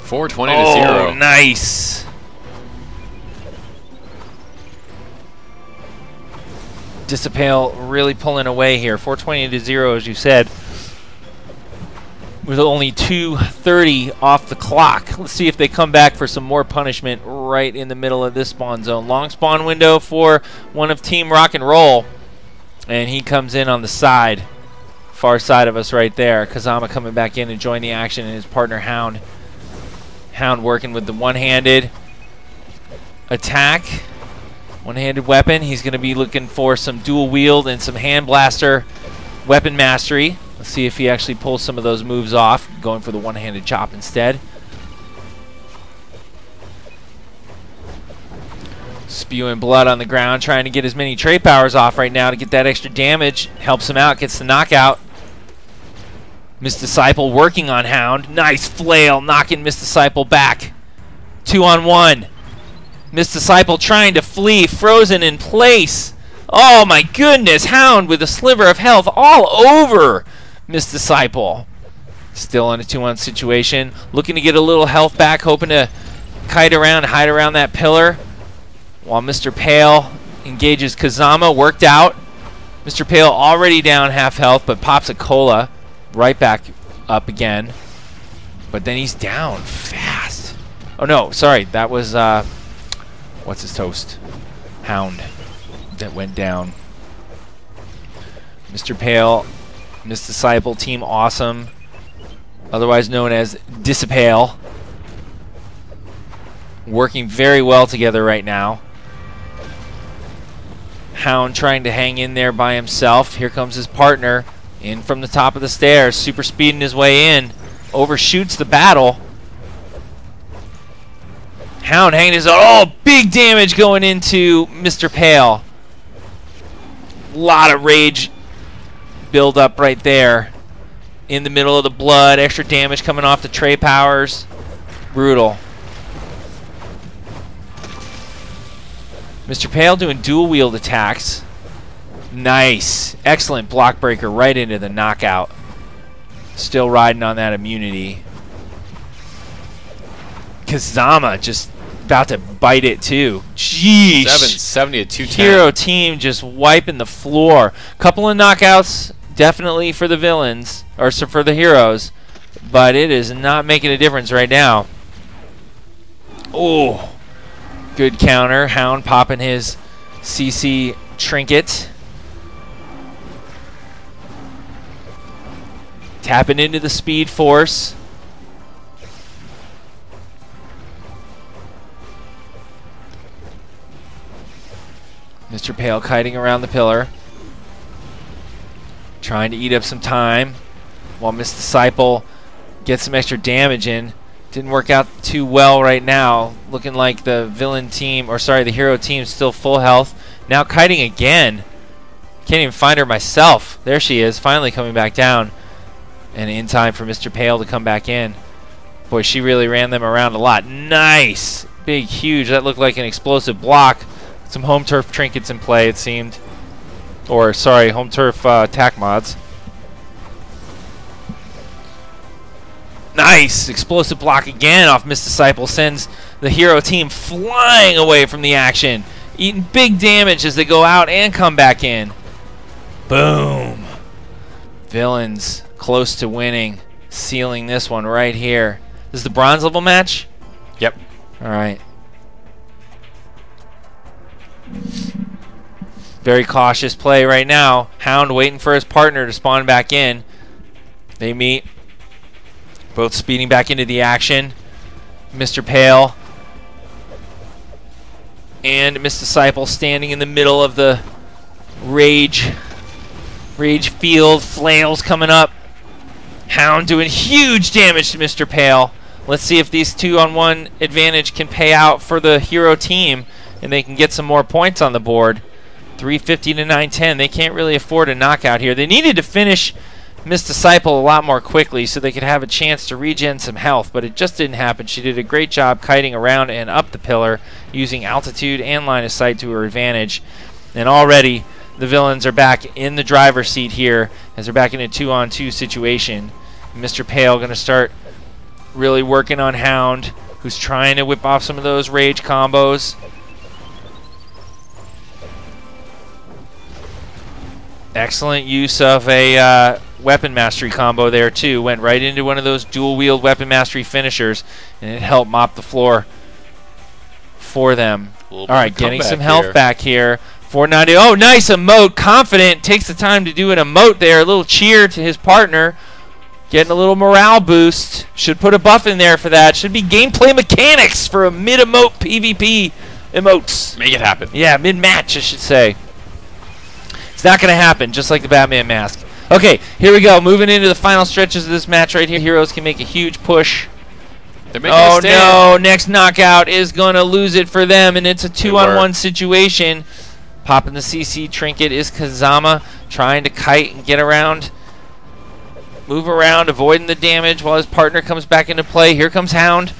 $420 to 0. Oh, nice. Dcuo really pulling away here. 420 to 0, as you said. With only 2:30 off the clock. Let's see if they come back for some more punishment right in the middle of this spawn zone. Long spawn window for one of Team Rock and Roll. And he comes in on the side. Far side of us right there. Kazama coming back in to join the action, and his partner Hound. Hound working with the one-handed attack. One-handed weapon. He's going to be looking for some dual wield and some hand blaster weapon mastery. Let's see if he actually pulls some of those moves off, going for the one-handed chop instead. Spewing blood on the ground, trying to get as many trait powers off right now to get that extra damage. Helps him out, gets the knockout. Miss Disciple working on Hound. Nice flail, knocking Miss Disciple back. 2-on-1. Miss Disciple trying to flee, frozen in place. Oh my goodness, Hound with a sliver of health all over Miss Disciple. Still in a 2-on situation. Looking to get a little health back, hoping to kite around, hide around that pillar. While Mr. Pale engages Kazama, worked out. Mr. Pale already down half health, but pops a cola right back up again. But then he's down fast. Oh no, sorry, that was, what's his toast? Hound that went down. Mr. Pale, Miss Disciple, Team Awesome, otherwise known as Dissipale, working very well together right now. Hound trying to hang in there by himself. Here comes his partner in from the top of the stairs, super speeding his way in, overshoots the battle. Hound hanging his own. Oh, big damage going into Mr. Pale. A lot of rage build up right there in the middle of the blood. Extra damage coming off the Trey powers. Brutal. Mr. Pale doing dual wield attacks. Nice. Excellent block breaker right into the knockout. Still riding on that immunity. Kazama just about to bite it too. Jeez. 770 to 210. Hero team just wiping the floor. Couple of knockouts definitely for the villains, or for the heroes, but it is not making a difference right now. Oh. Good counter. Hound popping his CC trinket. Tapping into the speed force. Mr. Pale kiting around the pillar. Trying to eat up some time while Miss Disciple gets some extra damage in. Didn't work out too well right now. Looking like the villain team, or sorry, the hero team still full health. Now kiting again. Can't even find her myself. There she is, finally coming back down. And in time for Mr. Pale to come back in. Boy, she really ran them around a lot. Nice! Big, huge. That looked like an explosive block. Some home turf trinkets in play, it seemed. Or, sorry, home turf attack mods. Nice! Explosive block again off Miss Disciple. Sends the hero team flying away from the action. Eating big damage as they go out and come back in. Boom! Villains close to winning. Sealing this one right here. This is the bronze level match? Yep. Alright. Very cautious play right now. Hound waiting for his partner to spawn back in. They meet. Both speeding back into the action. Mr. Pale and Miss Disciple standing in the middle of the rage field. Flails coming up. Hound doing huge damage to Mr. Pale. Let's see if these 2-on-1 advantage can pay out for the hero team and they can get some more points on the board. 350 to 910. They can't really afford a knockout here. They needed to finish Miss Disciple a lot more quickly so they could have a chance to regen some health, but it just didn't happen. She did a great job kiting around and up the pillar using altitude and line of sight to her advantage. And already the villains are back in the driver's seat here as they're back in a 2-on-2 situation. Mr. Pale going to start really working on Hound, who's trying to whip off some of those rage combos. Excellent use of a weapon mastery combo there too. Went right into one of those dual wield weapon mastery finishers and it helped mop the floor for them. Alright, getting some health back here. 490. Oh, nice emote. Confident. Takes the time to do an emote there. A little cheer to his partner. Getting a little morale boost. Should put a buff in there for that. Should be gameplay mechanics for a mid-emote PvP emotes. Make it happen. Yeah, mid-match, I should say. It's not going to happen, just like the Batman mask. Okay, here we go. Moving into the final stretches of this match right here. Heroes can make a huge push. Oh, no. Next knockout is going to lose it for them, and it's a 2-on-1 situation. Popping the CC trinket is Kazama, trying to kite and get around. Move around, avoiding the damage while his partner comes back into play. Here comes Hound.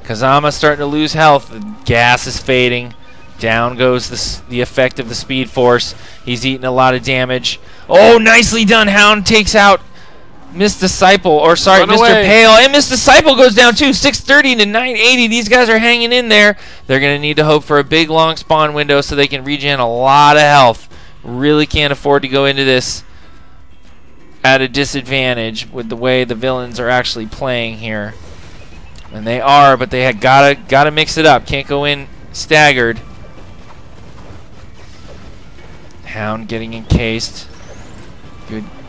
Kazama starting to lose health. The gas is fading. Down goes the effect of the speed force. He's eating a lot of damage. Oh, nicely done. Hound takes out Miss Disciple, or sorry, Run Mr. away. Pale, and Miss Disciple goes down too. 630 to 980. These guys are hanging in there. They're going to need to hope for a big, long spawn window so they can regen a lot of health. Really can't afford to go into this at a disadvantage with the way the villains are actually playing here. And they are, but they had gotta mix it up. Can't go in staggered. Hound getting encased.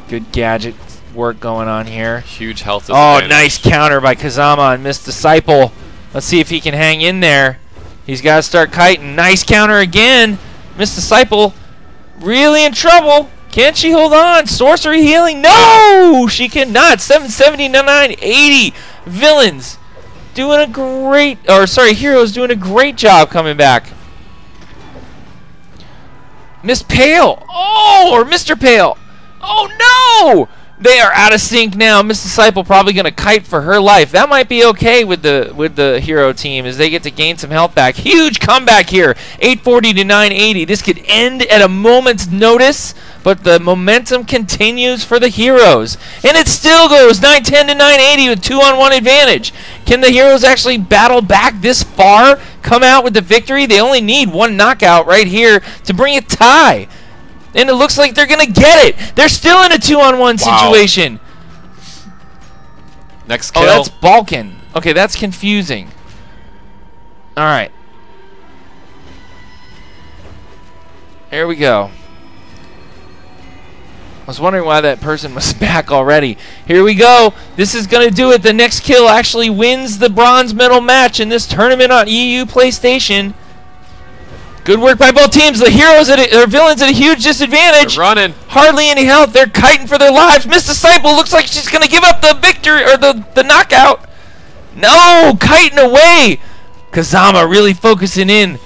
Good gadget work going on here. Huge health. Oh, nice counter by Kazama on Miss Disciple. Let's see if he can hang in there. He's got to start kiting. Nice counter again. Miss Disciple really in trouble. Can she hold on? Sorcery healing? No, she cannot. 770 to 980. Villains doing a great, or sorry, Heroes doing a great job coming back. Miss Pale. Oh, or Mr. Pale. Oh no! They are out of sync now. Miss Disciple probably going to kite for her life. That might be okay with the hero team as they get to gain some health back. Huge comeback here. 840 to 980. This could end at a moment's notice, but the momentum continues for the heroes. And it still goes 910 to 980 with 2-on-1 advantage. Can the heroes actually battle back this far, come out with the victory? They only need one knockout right here to bring a tie. And it looks like they're going to get it. They're still in a 2-on-1 situation. Next kill. Oh, that's Balkan. Okay, that's confusing. All right. Here we go. I was wondering why that person was back already. Here we go. This is going to do it. The next kill actually wins the bronze medal match in this tournament on EU PlayStation. Good work by both teams. The heroes or villains at a huge disadvantage. They're running. Hardly any health. They're kiting for their lives. Miss Disciple looks like she's going to give up the victory or the knockout. No, kiting away. Kazama really focusing in.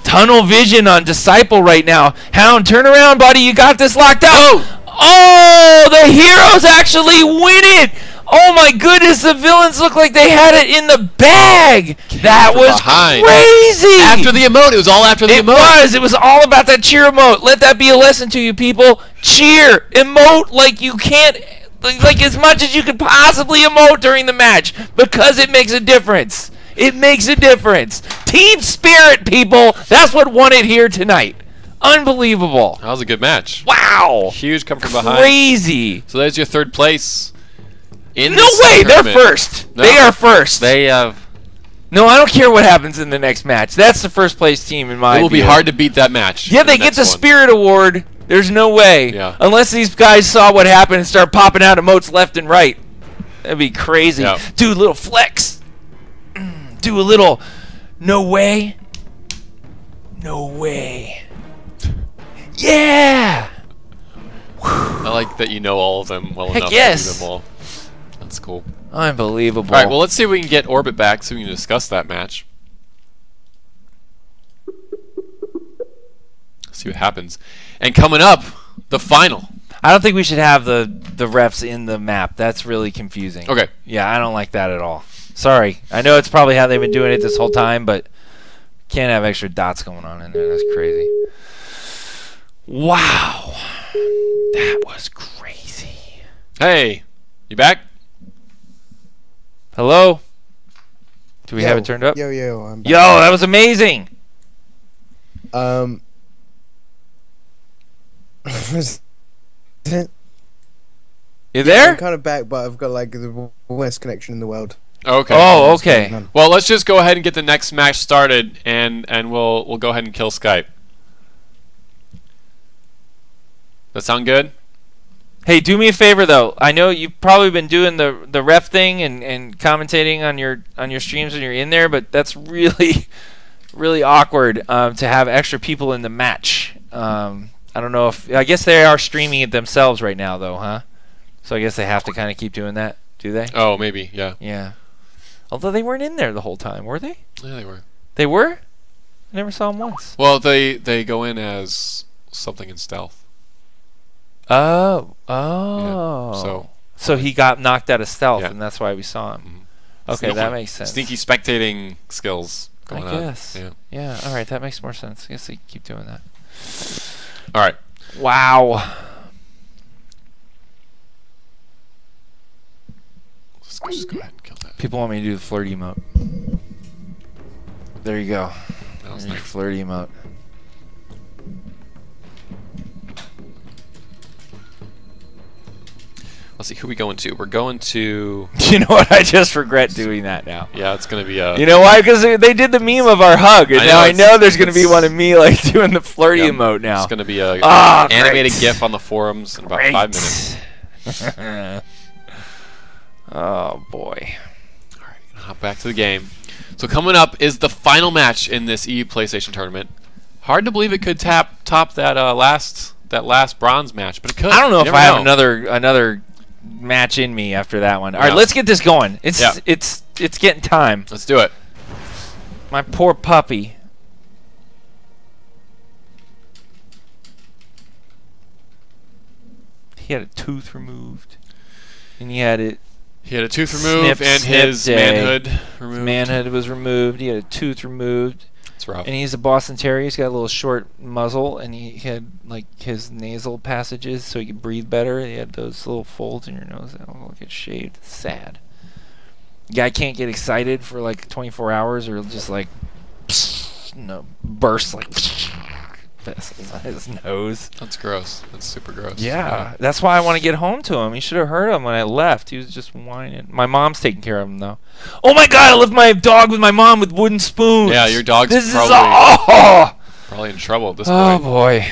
Tunnel vision on Disciple right now. Hound, turn around, buddy. You got this locked out. Oh, the heroes actually win it. Oh my goodness, the villains look like they had it in the bag. That was crazy. After the emote. It was all after the emote. It was all about that cheer emote. Let that be a lesson to you people. Cheer. Emote like you can't, like as much as you could possibly emote during the match because it makes a difference. It makes a difference. Team spirit, people. That's what won it here tonight. Unbelievable. That was a good match. Wow. Huge come from behind. Crazy. So there's your third place. No way, they're first. No. They are first. They have. No, I don't care what happens in the next match. That's the first place team in my view. It will be hard to beat that match. Yeah, they get the Spirit Award. There's no way. Yeah. Unless these guys saw what happened and start popping out emotes left and right. That'd be crazy. Yeah. Do a little flex. Do a little no way. No way. Yeah. I like that you know all of them well enough to do them all. That's cool. Unbelievable. All right, well, let's see if we can get Orbit back so we can discuss that match. See what happens. And coming up, the final. I don't think we should have the refs in the map. That's really confusing. Okay. Yeah, I don't like that at all. Sorry. I know it's probably how they've been doing it this whole time, but can't have extra dots going on in there. That's crazy. Wow. That was crazy. Hey, you back? Hello? Do we have it turned up? Yo, I'm back. Yo, that was amazing. You there? I'm kind of back, but I've got like the worst connection in the world. Okay. Oh, okay. Well, let's just go ahead and get the next match started, and we'll go ahead and kill Skype. That sound good? Hey, do me a favor though. I know you've probably been doing the ref thing and commentating on your streams when you're in there, but that's really really awkward to have extra people in the match. I don't know if I guess they are streaming it themselves right now though, huh? So I guess they have to kind of keep doing that, do they? Oh, maybe, yeah. Yeah. Although they weren't in there the whole time, were they? Yeah, they were. They were? I never saw them once. Well, they go in as something in stealth. Oh. Yeah, so he got knocked out of stealth, and that's why we saw him. Mm-hmm. Okay, Sneaky, that makes sense. Sneaky spectating skills going on. I guess. Yeah. All right, that makes more sense. I guess they keep doing that. All right. Wow. just go ahead and kill that. People want me to do the flirty emote. There you go. That was There's your nice. flirty emote. Let's see, who are we going to? We're going to... You know what? I just regret doing that now. Yeah, it's going to be a... You know why? Because they did the meme of our hug, and now I know there's going to be one of me like doing the flirty emote now. It's going to be a animated GIF on the forums in about 5 minutes. Oh, boy. All right, hop back to the game. So coming up is the final match in this EU PlayStation tournament. Hard to believe it could top that last bronze match, but it could. I don't know if I have another match in me after that one. All right, let's get this going. It's getting time. Let's do it. My poor puppy. He had a tooth removed, and he had a tooth removed and his manhood removed. His manhood was removed. He had a tooth removed. It's rough. And he's a Boston Terrier. He's got a little short muzzle, and he had like his nasal passages so he could breathe better. He had those little folds in your nose that look like it's shaved. It's sad. Guy can't get excited for like 24 hours or just like burst like vessels on his nose. That's gross. That's super gross. Yeah, that's why I want to get home to him. You should have heard him when I left. He was just whining. My mom's taking care of him though. Oh my God! I left my dog with my mom with wooden spoons. Yeah, your dog's probably in trouble at this point. Oh boy.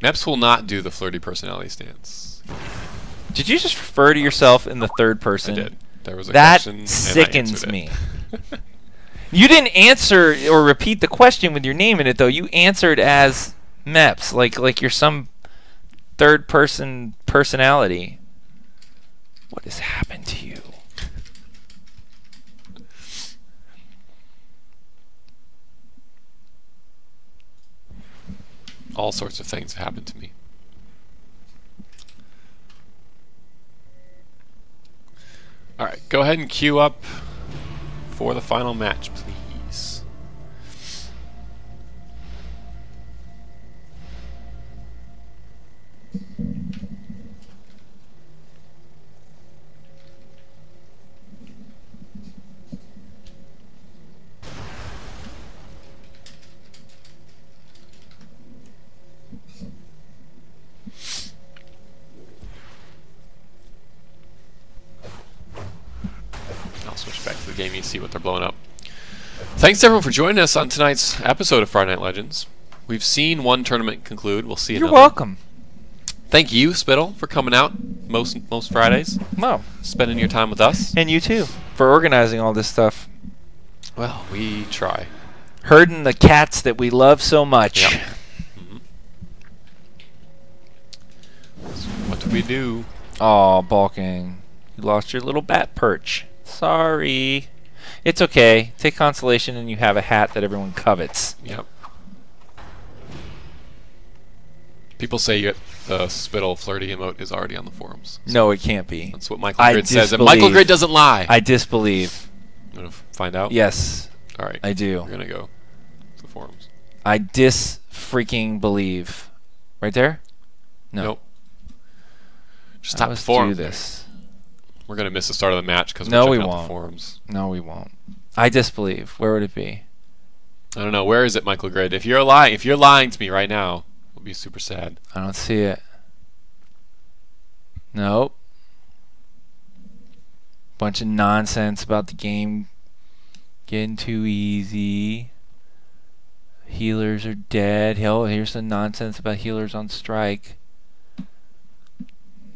Meps will not do the flirty personality stance. Did you just refer to yourself in the third person? I did. There was a question. That sickens me. You didn't answer or repeat the question with your name in it, though. You answered as Meps, like you're some third-person personality. What has happened to you? All sorts of things have happened to me. All right, go ahead and queue up for the final match, please. I'll switch back to the game. You see what they're blowing up. Thanks everyone for joining us on tonight's episode of Friday Night Legends. We've seen one tournament conclude. We'll see another. You're welcome. Thank you, Spittle, for coming out most Fridays. Wow. Spending your time with us. And you too, for organizing all this stuff. Well, we try. Herding the cats that we love so much. Yep. So what do we do? Aw, Balking. You lost your little bat perch. Sorry. It's okay. Take consolation and you have a hat that everyone covets. Yep. People say the Spittle flirty emote is already on the forums. So no, it can't be. That's what Michael Grid says, and Michael Grid doesn't lie. I disbelieve. You want to find out? Yes. All right. I do. We're going to go to the forums. I dis-freaking-believe. Right there? No. Nope. Just tap the forum. Do this. We're going to miss the start of the match because we're checking out the forums. No, we won't. I disbelieve. Where would it be? I don't know. Where is it, Michael Grid? If you're lying to me right now, I'll be super sad. I don't see it. Nope. Bunch of nonsense about the game getting too easy. Healers are dead. Hell, here's some nonsense about healers on strike.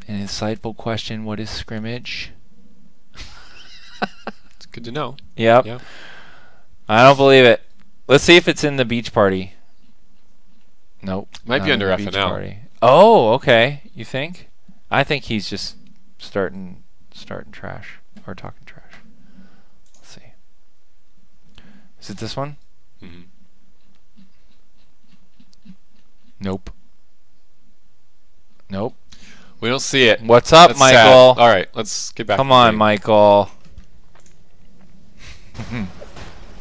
An insightful question, what is scrimmage? It's good to know. Yep. Yeah. I don't believe it. Let's see if it's in the beach party. Nope. Might be under FNL. Oh, okay. You think? I think he's just starting trash or talking trash. Let's see. Is it this one? Mm-hmm. Nope. Nope. We don't see it. What's up, That's Michael? Sad. All right, let's get back. Come on, Michael.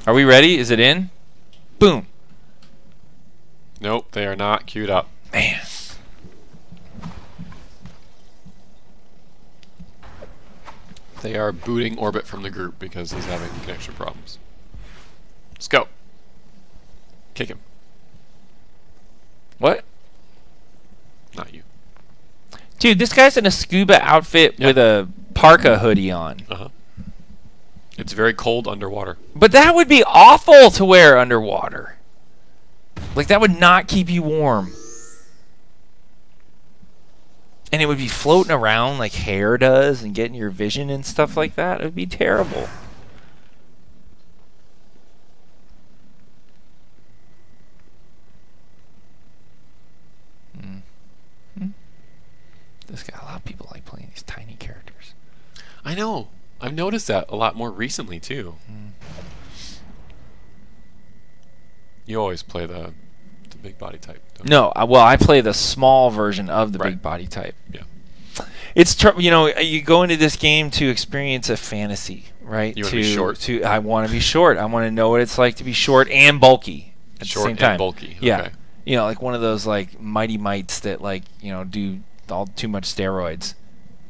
Are we ready? Is it in? Boom. Nope, they are not queued up. Man. They are booting Orbit from the group because he's having connection problems. Let's go. Kick him. What? Not you. Dude, this guy's in a scuba outfit with a parka hoodie on. It's very cold underwater. But that would be awful to wear underwater. Like, that would not keep you warm. And it would be floating around like hair does and getting your vision and stuff like that. It would be terrible. This guy, a lot of people like playing these tiny characters. I know. I've noticed that a lot more recently, too. You always play the big body type. No, well, I play the small version of the big body type. Yeah. It's you know, you go into this game to experience a fantasy, right? You want to be short. I want to be short. I want to know what it's like to be short and bulky at Short the same time. and bulky. Yeah. Okay. You know, like one of those like mighty mites that like, you know, do all too much steroids.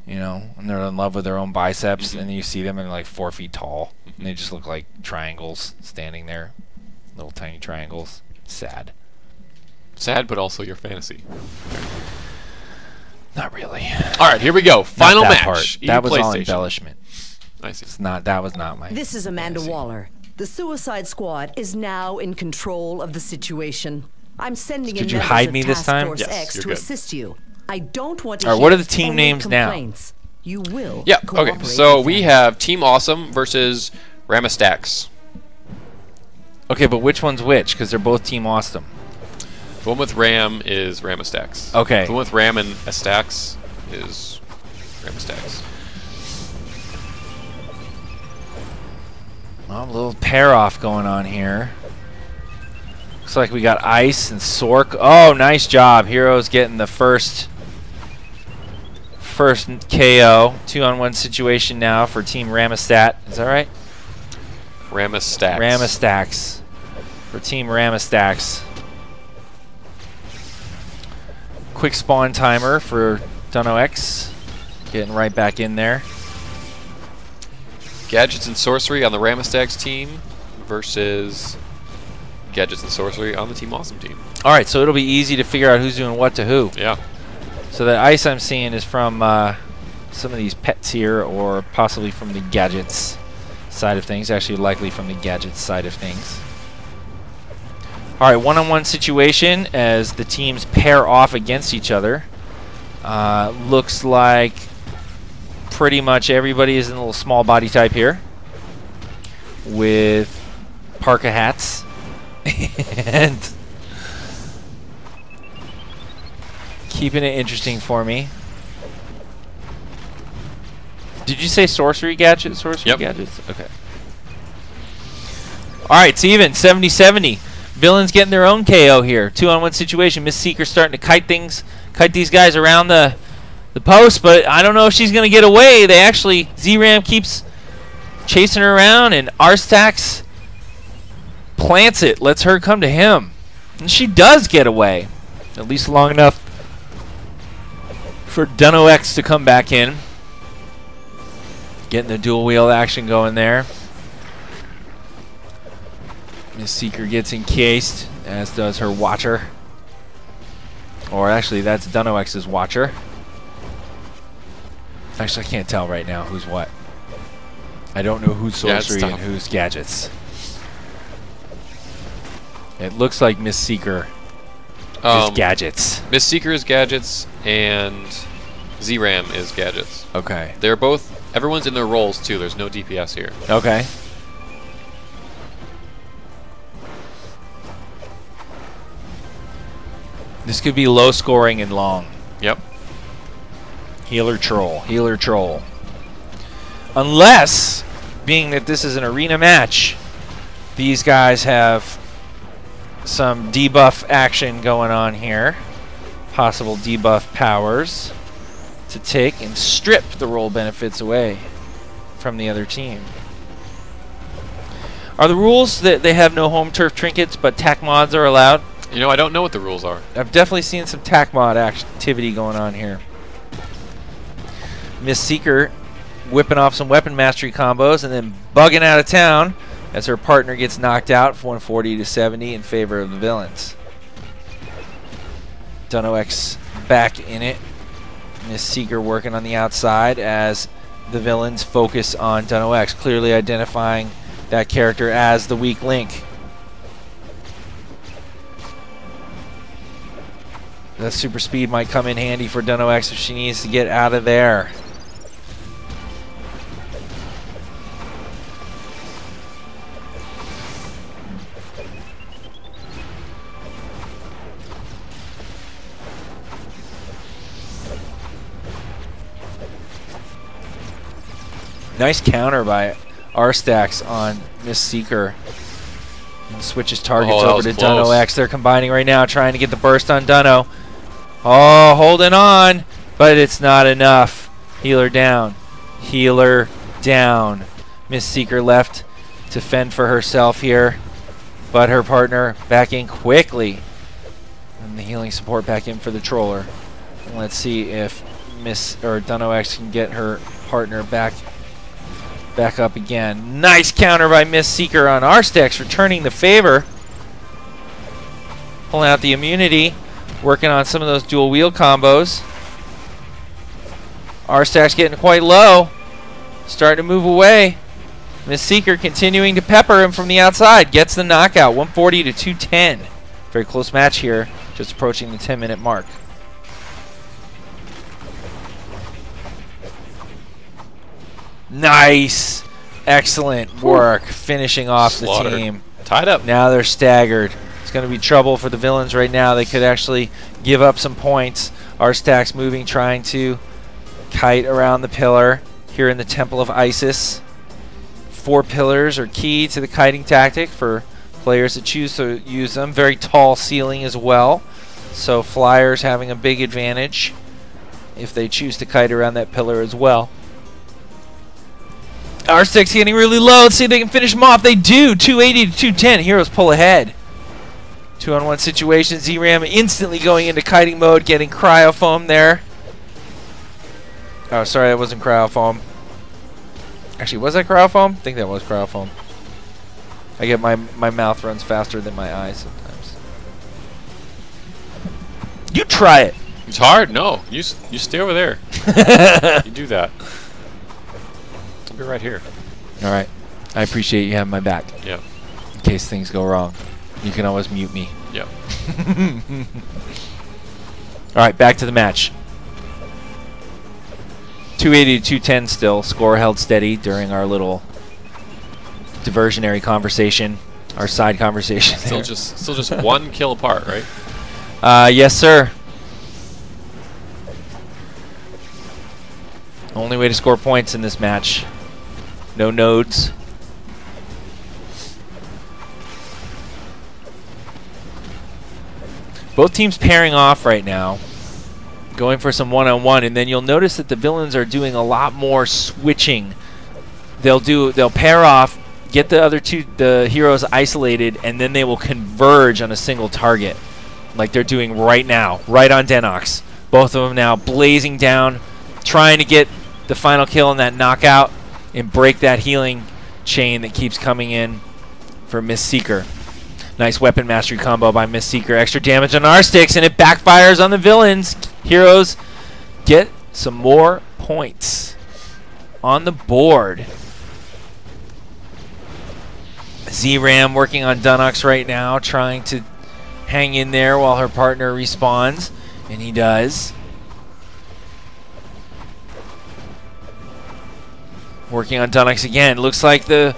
You know, and they're in love with their own biceps, and you see them and they're like 4 feet tall, and they just look like triangles standing there, little tiny triangles. Sad. Sad, but also your fantasy. Not really. All right, here we go. Final match. Part. That was all embellishment. I see. It's not. That was not my. This is Amanda Waller. The Suicide Squad is now in control of the situation. I'm sending in members of Task Force X to assist you. I don't want to. All right, what are the team names now? You will. Yeah. Okay. So we have Team Awesome versus Ramastax. Okay, but which one's which? Because they're both Team Awesome. The one with Ram is Ramastax. Okay. The one with Ram and Astax is Ramastax. Well, a little pair off going on here. Looks like we got Ice and Sork. Oh, nice job. Heroes getting the first KO. 2-on-1 situation now for Team Ramastat. Is that right? Ramastax. Ramastax. For Team Ramastax. Quick spawn timer for Dcuo. Getting right back in there. Gadgets and Sorcery on the Ramastax team versus Gadgets and Sorcery on the Team Awesome team. All right, so it'll be easy to figure out who's doing what to who. Yeah. So the ice I'm seeing is from some of these pets here, or possibly from the Gadgets side of things. Actually, likely from the Gadgets side of things. All right, one-on-one situation as the teams pair off against each other. Looks like pretty much everybody is in a little small body type here with parka hats and keeping it interesting for me. Did you say sorcery gadgets? Sorcery gadgets? Okay. All right, it's even 70-70. Villains getting their own KO here. 2-on-1 situation. Miss Seeker starting to kite these guys around the post, but I don't know if she's going to get away. They actually, Z-Ram keeps chasing her around, and Arstax plants it, lets her come to him. And she does get away, at least long enough for Dcuo to come back in. Getting the dual wheel action going there. Miss Seeker gets encased, as does her Watcher. Or actually, that's Dcuo's Watcher. Actually, I can't tell right now who's what. I don't know who's sorcery and who's gadgets. It looks like Miss Seeker is gadgets. Miss Seeker is gadgets, and Z-Ram is gadgets. Okay. They're both. Everyone's in their roles too. There's no DPS here. Okay. This could be low scoring and long. Yep. Healer troll. Healer troll. Unless, being that this is an arena match, these guys have some debuff action going on here. Possible debuff powers to take and strip the roll benefits away from the other team. Are the rules that they have no home turf trinkets, but tac mods are allowed? You know, I don't know what the rules are. I've definitely seen some tac mod activity going on here. Miss Seeker whipping off some weapon mastery combos and then bugging out of town as her partner gets knocked out 140 to 70 in favor of the villains. Dcuo back in it. Miss Seeker working on the outside as the villains focus on Dcuo, clearly identifying that character as the weak link. That super speed might come in handy for Dcuo if she needs to get out of there. Nice counter by R-Stacks on Miss Seeker. And switches targets over to Dcuo. They're combining right now, trying to get the burst on Dcuo. Oh, holding on, but it's not enough. Healer down. Healer down. Miss Seeker left to fend for herself here, but her partner back in quickly. And the healing support back in for the Troller. And let's see if Dcuo can get her partner back up again. Nice counter by Miss Seeker on R-Stacks, returning the favor. Pulling out the immunity. Working on some of those dual wheel combos. R-Stacks getting quite low. Starting to move away. Miss Seeker continuing to pepper him from the outside. Gets the knockout. 140 to 210. Very close match here. Just approaching the 10-minute mark. Nice. Excellent work. Finishing off the team. Tied up. Now they're staggered. It's going to be trouble for the villains right now. They could actually give up some points. R-Stacks moving, trying to kite around the pillar here in the Temple of Isis. 4 pillars are key to the kiting tactic for players that choose to use them. Very tall ceiling as well. So flyers having a big advantage if they choose to kite around that pillar as well. R-Stacks getting really low. Let's see if they can finish them off. They do. 280 to 210. Heroes pull ahead. 2-on-1 situation. Z-Ram instantly going into kiting mode, getting cryofoam there. Oh, sorry, that wasn't cryofoam. Actually, was that cryofoam? I think that was cryofoam. I get my mouth runs faster than my eyes sometimes. You try it. It's hard. No, you stay over there. You do that. I'll be right here. All right. I appreciate you having my back. Yeah. In case things go wrong, you can always mute me. Yep. All right, back to the match. 280 to 210 still. Score held steady during our little diversionary conversation, our side conversation. Still just 1 kill apart, right? Yes, sir. Only way to score points in this match. No nodes. Both teams pairing off right now, going for some one-on-one, and then you'll notice that the villains are doing a lot more switching. They'll pair off, get the heroes isolated, and then they will converge on a single target, like they're doing right now, right on Dcuo. Both of them now blazing down, trying to get the final kill on that knockout and break that healing chain that keeps coming in for Miss Seeker. Nice weapon mastery combo by Miss Seeker. Extra damage on R-Stacks, and it backfires on the villains. Heroes get some more points on the board. Z-Ram working on Dcuo right now, trying to hang in there while her partner respawns, and he does. Working on Dcuo again. Looks like the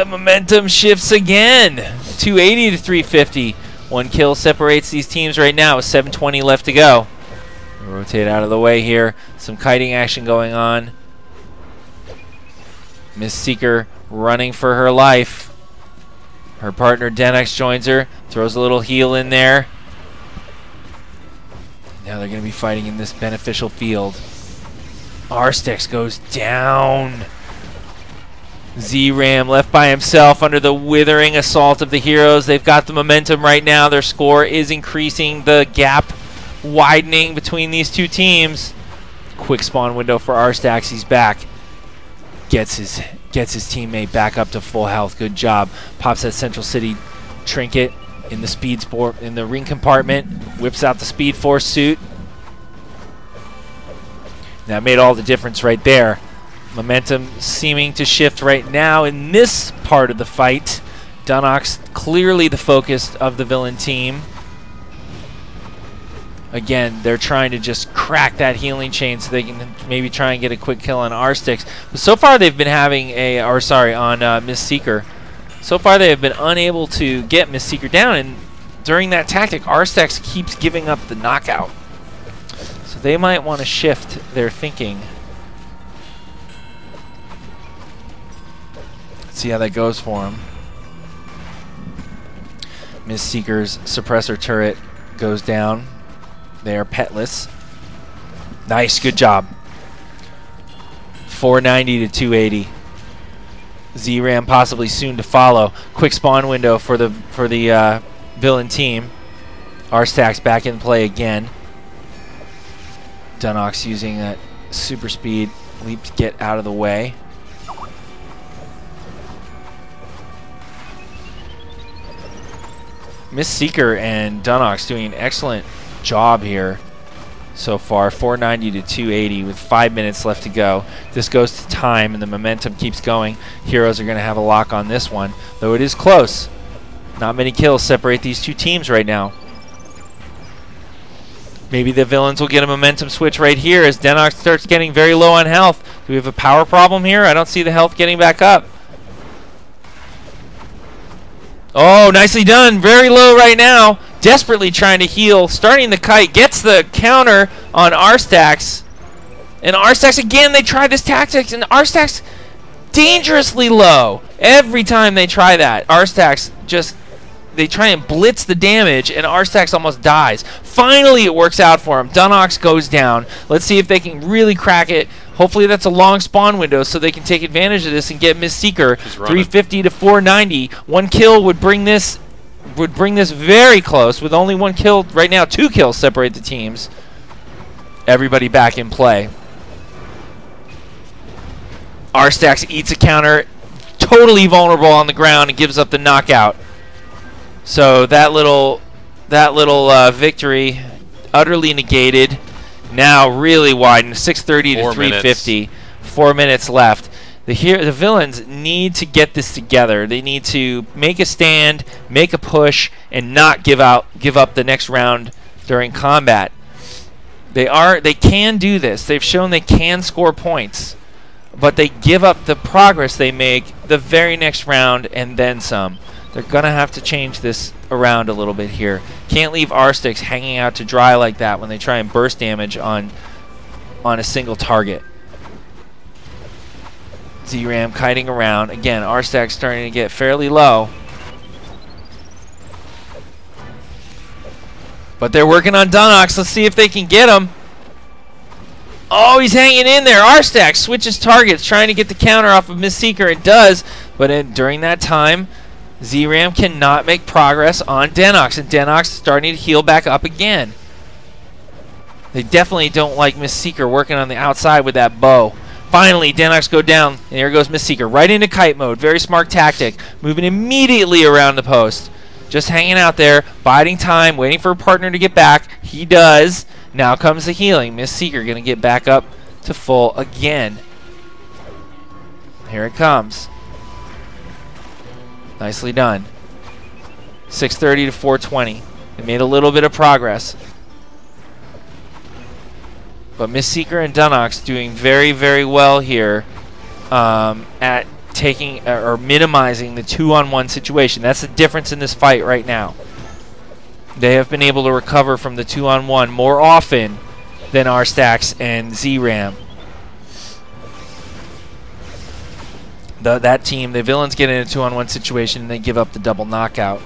momentum shifts again. 280 to 350. 1 kill separates these teams right now with 7:20 left to go. Rotate out of the way here. Some kiting action going on. Miss Seeker running for her life. Her partner Dcuo joins her. Throws a little heal in there. Now they're going to be fighting in this beneficial field. R-Stacks goes down. Z-Ram left by himself under the withering assault of the heroes. They've got the momentum right now. Their score is increasing. The gap widening between these two teams. Quick spawn window for Arstax. He's back. Gets his teammate back up to full health. Good job. Pops that Central City trinket in the speed sport in the ring compartment. Whips out the Speed Force suit. That made all the difference right there. Momentum seeming to shift right now in this part of the fight. Dunox clearly the focus of the villain team. Again, they're trying to just crack that healing chain so they can maybe try and get a quick kill on Arstax. But so far they've been having on Miss Seeker. So far they have been unable to get Miss Seeker down, and during that tactic, Arstax keeps giving up the knockout. So they might want to shift their thinking. Let's see how that goes for him. Miss Seeker's suppressor turret goes down. They are petless. Nice, good job. 490 to 280. Z-Ram possibly soon to follow. Quick spawn window for the villain team. Arstax back in play again. Dunox using that super speed leap to get out of the way. Miss Seeker and Dunox doing an excellent job here so far. 490 to 280 with 5 minutes left to go. This goes to time and the momentum keeps going. Heroes are going to have a lock on this one, though it is close. Not many kills separate these two teams right now. Maybe the villains will get a momentum switch right here as Dunox starts getting very low on health. Do we have a power problem here? I don't see the health getting back up. Oh, nicely done. Very low right now. Desperately trying to heal. Starting the kite. Gets the counter on Arstax. And Arstax, again, they try this tactic. And Arstax dangerously low. Every time they try that, Arstax just... They try and blitz the damage, and Arstax almost dies. Finally, it works out for him. Dunox goes down. Let's see if they can really crack it. Hopefully, that's a long spawn window so they can take advantage of this and get Miss Seeker. 350 to 490. One kill would bring this very close. With only one kill right now, 2 kills separate the teams. Everybody back in play. Arstax eats a counter, totally vulnerable on the ground, and gives up the knockout. So that little victory utterly negated. Now really widened. 630 to 350. 4 minutes left. The villains need to get this together. They need to make a stand, make a push, and not give up the next round during combat. They can do this. They've shown they can score points, but they give up the progress they make the very next round and then some. They're going to have to change this around a little bit here. Can't leave Arstax hanging out to dry like that when they try and burst damage on a single target. Z-Ram kiting around. Again, Arstax starting to get fairly low. But they're working on Dunox. Let's see if they can get him. Oh, he's hanging in there. Arstax switches targets, trying to get the counter off of Miss Seeker. It does, but during that time, Z-Ram cannot make progress on Dunox, and Dunox starting to heal back up again. They definitely don't like Miss Seeker working on the outside with that bow. Finally, Dunox go down, and here goes Miss Seeker right into kite mode. Very smart tactic, moving immediately around the post. Just hanging out there, biding time, waiting for a partner to get back. He does. Now comes the healing. Miss Seeker going to get back up to full again. Here it comes. Nicely done. 630 to 420. They made a little bit of progress. But Miss Seeker and Dunox doing very, very well here at taking or minimizing the 2-on-1 situation. That's the difference in this fight right now. They have been able to recover from the 2-on-1 more often than Arstax and Z-Ram. That team, the villains get in a 2-on-1 situation and they give up the double knockout.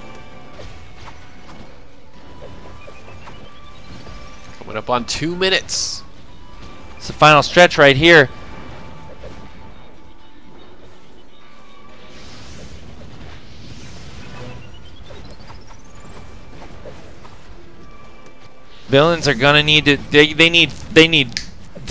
Coming up on 2 minutes. It's the final stretch right here. Villains are gonna need to. They need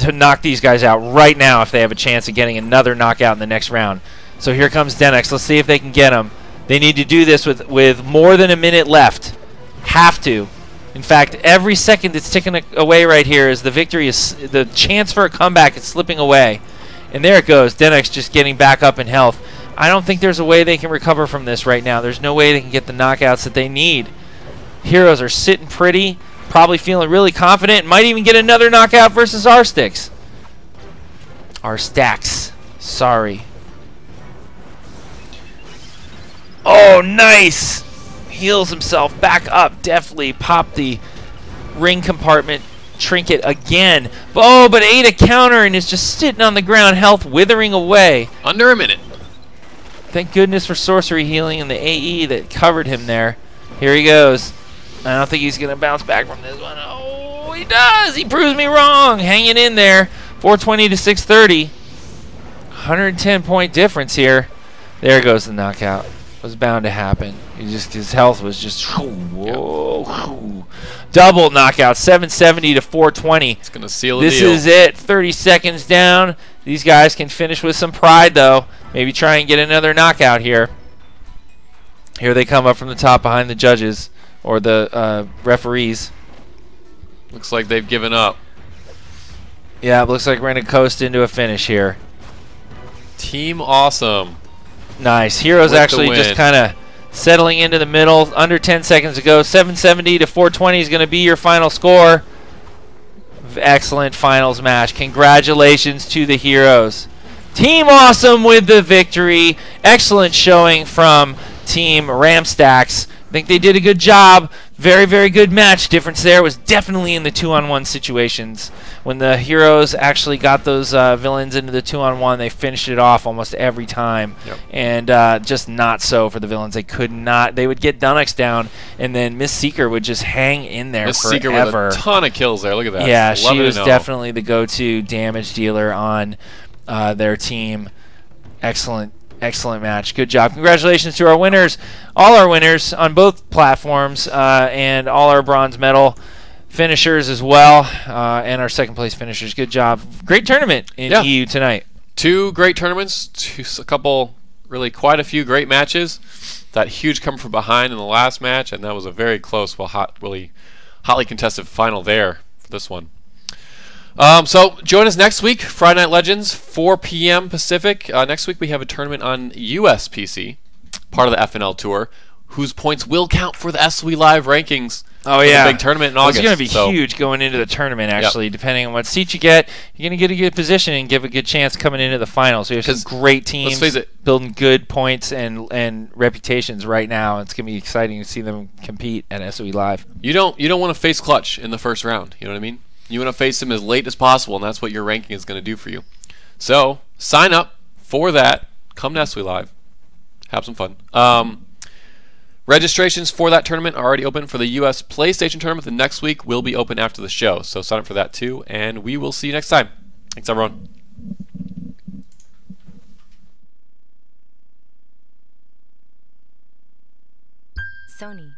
to knock these guys out right now if they have a chance of getting another knockout in the next round. So here comes Denex. Let's see if they can get him. They need to do this with more than a minute left. Have to. In fact, every second that's ticking away right here is the victory is the chance for a comeback is slipping away. And there it goes. Denex just getting back up in health. I don't think there's a way they can recover from this right now. There's no way they can get the knockouts that they need. Heroes are sitting pretty, probably feeling really confident. Might even get another knockout versus R-Sticks. R-Stacks. Sorry. Oh, nice! Heals himself back up. Definitely popped the ring compartment trinket again. Oh, but ate a counter and is just sitting on the ground, health withering away. Under a minute. Thank goodness for sorcery healing and the AE that covered him there. Here he goes. I don't think he's going to bounce back from this one. Oh, he does! He proves me wrong! Hanging in there. 420 to 630. 110-point difference here. There goes the knockout. Was bound to happen. His health was just whoa. Double knockout, 770 to 420. It's gonna seal the deal. This is it. 30 seconds down. These guys can finish with some pride, though. Maybe try and get another knockout here. Here they come up from the top behind the judges or the referees. Looks like they've given up. Yeah, it looks like we're gonna coast into a finish here. Team Awesome. Nice. Heroes actually just kind of settling into the middle. Under 10 seconds to go. 770 to 420 is going to be your final score. Excellent finals match. Congratulations to the Heroes. Team Awesome with the victory. Excellent showing from Team Ramstacks. I think they did a good job. Very, very good match. Difference there was definitely in the 2-on-1 situations. When the Heroes actually got those villains into the 2-on-1, they finished it off almost every time. Yep. And just not so for the villains. They could not. They would get Dunnox down, and then Miss Seeker would just hang in there Miss forever. Seeker with a ton of kills there. Look at that. Yeah, she was definitely the go-to damage dealer on their team. Excellent. Excellent match. Good job. Congratulations to our winners, all our winners on both platforms, and all our bronze medal finishers as well, and our second place finishers. Good job. Great tournament in EU tonight. 2 great tournaments, quite a few great matches. That huge come from behind in the last match, and that was a very close, really hotly contested final there for this one. So join us next week, Friday Night Legends, 4 p.m. Pacific. Next week we have a tournament on US PC, part of the FNL Tour, whose points will count for the SOE Live rankings. Oh yeah, the big tournament in August. It's going to be huge going into the tournament. Actually, depending on what seat you get, you're going to get a good position and give a good chance coming into the finals. So you have some great teams building good points and reputations right now. It's going to be exciting to see them compete at SOE Live. You don't want to face Clutch in the first round. You know what I mean? You want to face him as late as possible, and that's what your ranking is going to do for you. So sign up for that. Come to SOE Live. Have some fun. Registrations for that tournament are already open for the US PlayStation tournament. The next week will be open after the show. So sign up for that too, and we will see you next time. Thanks, everyone. Sony.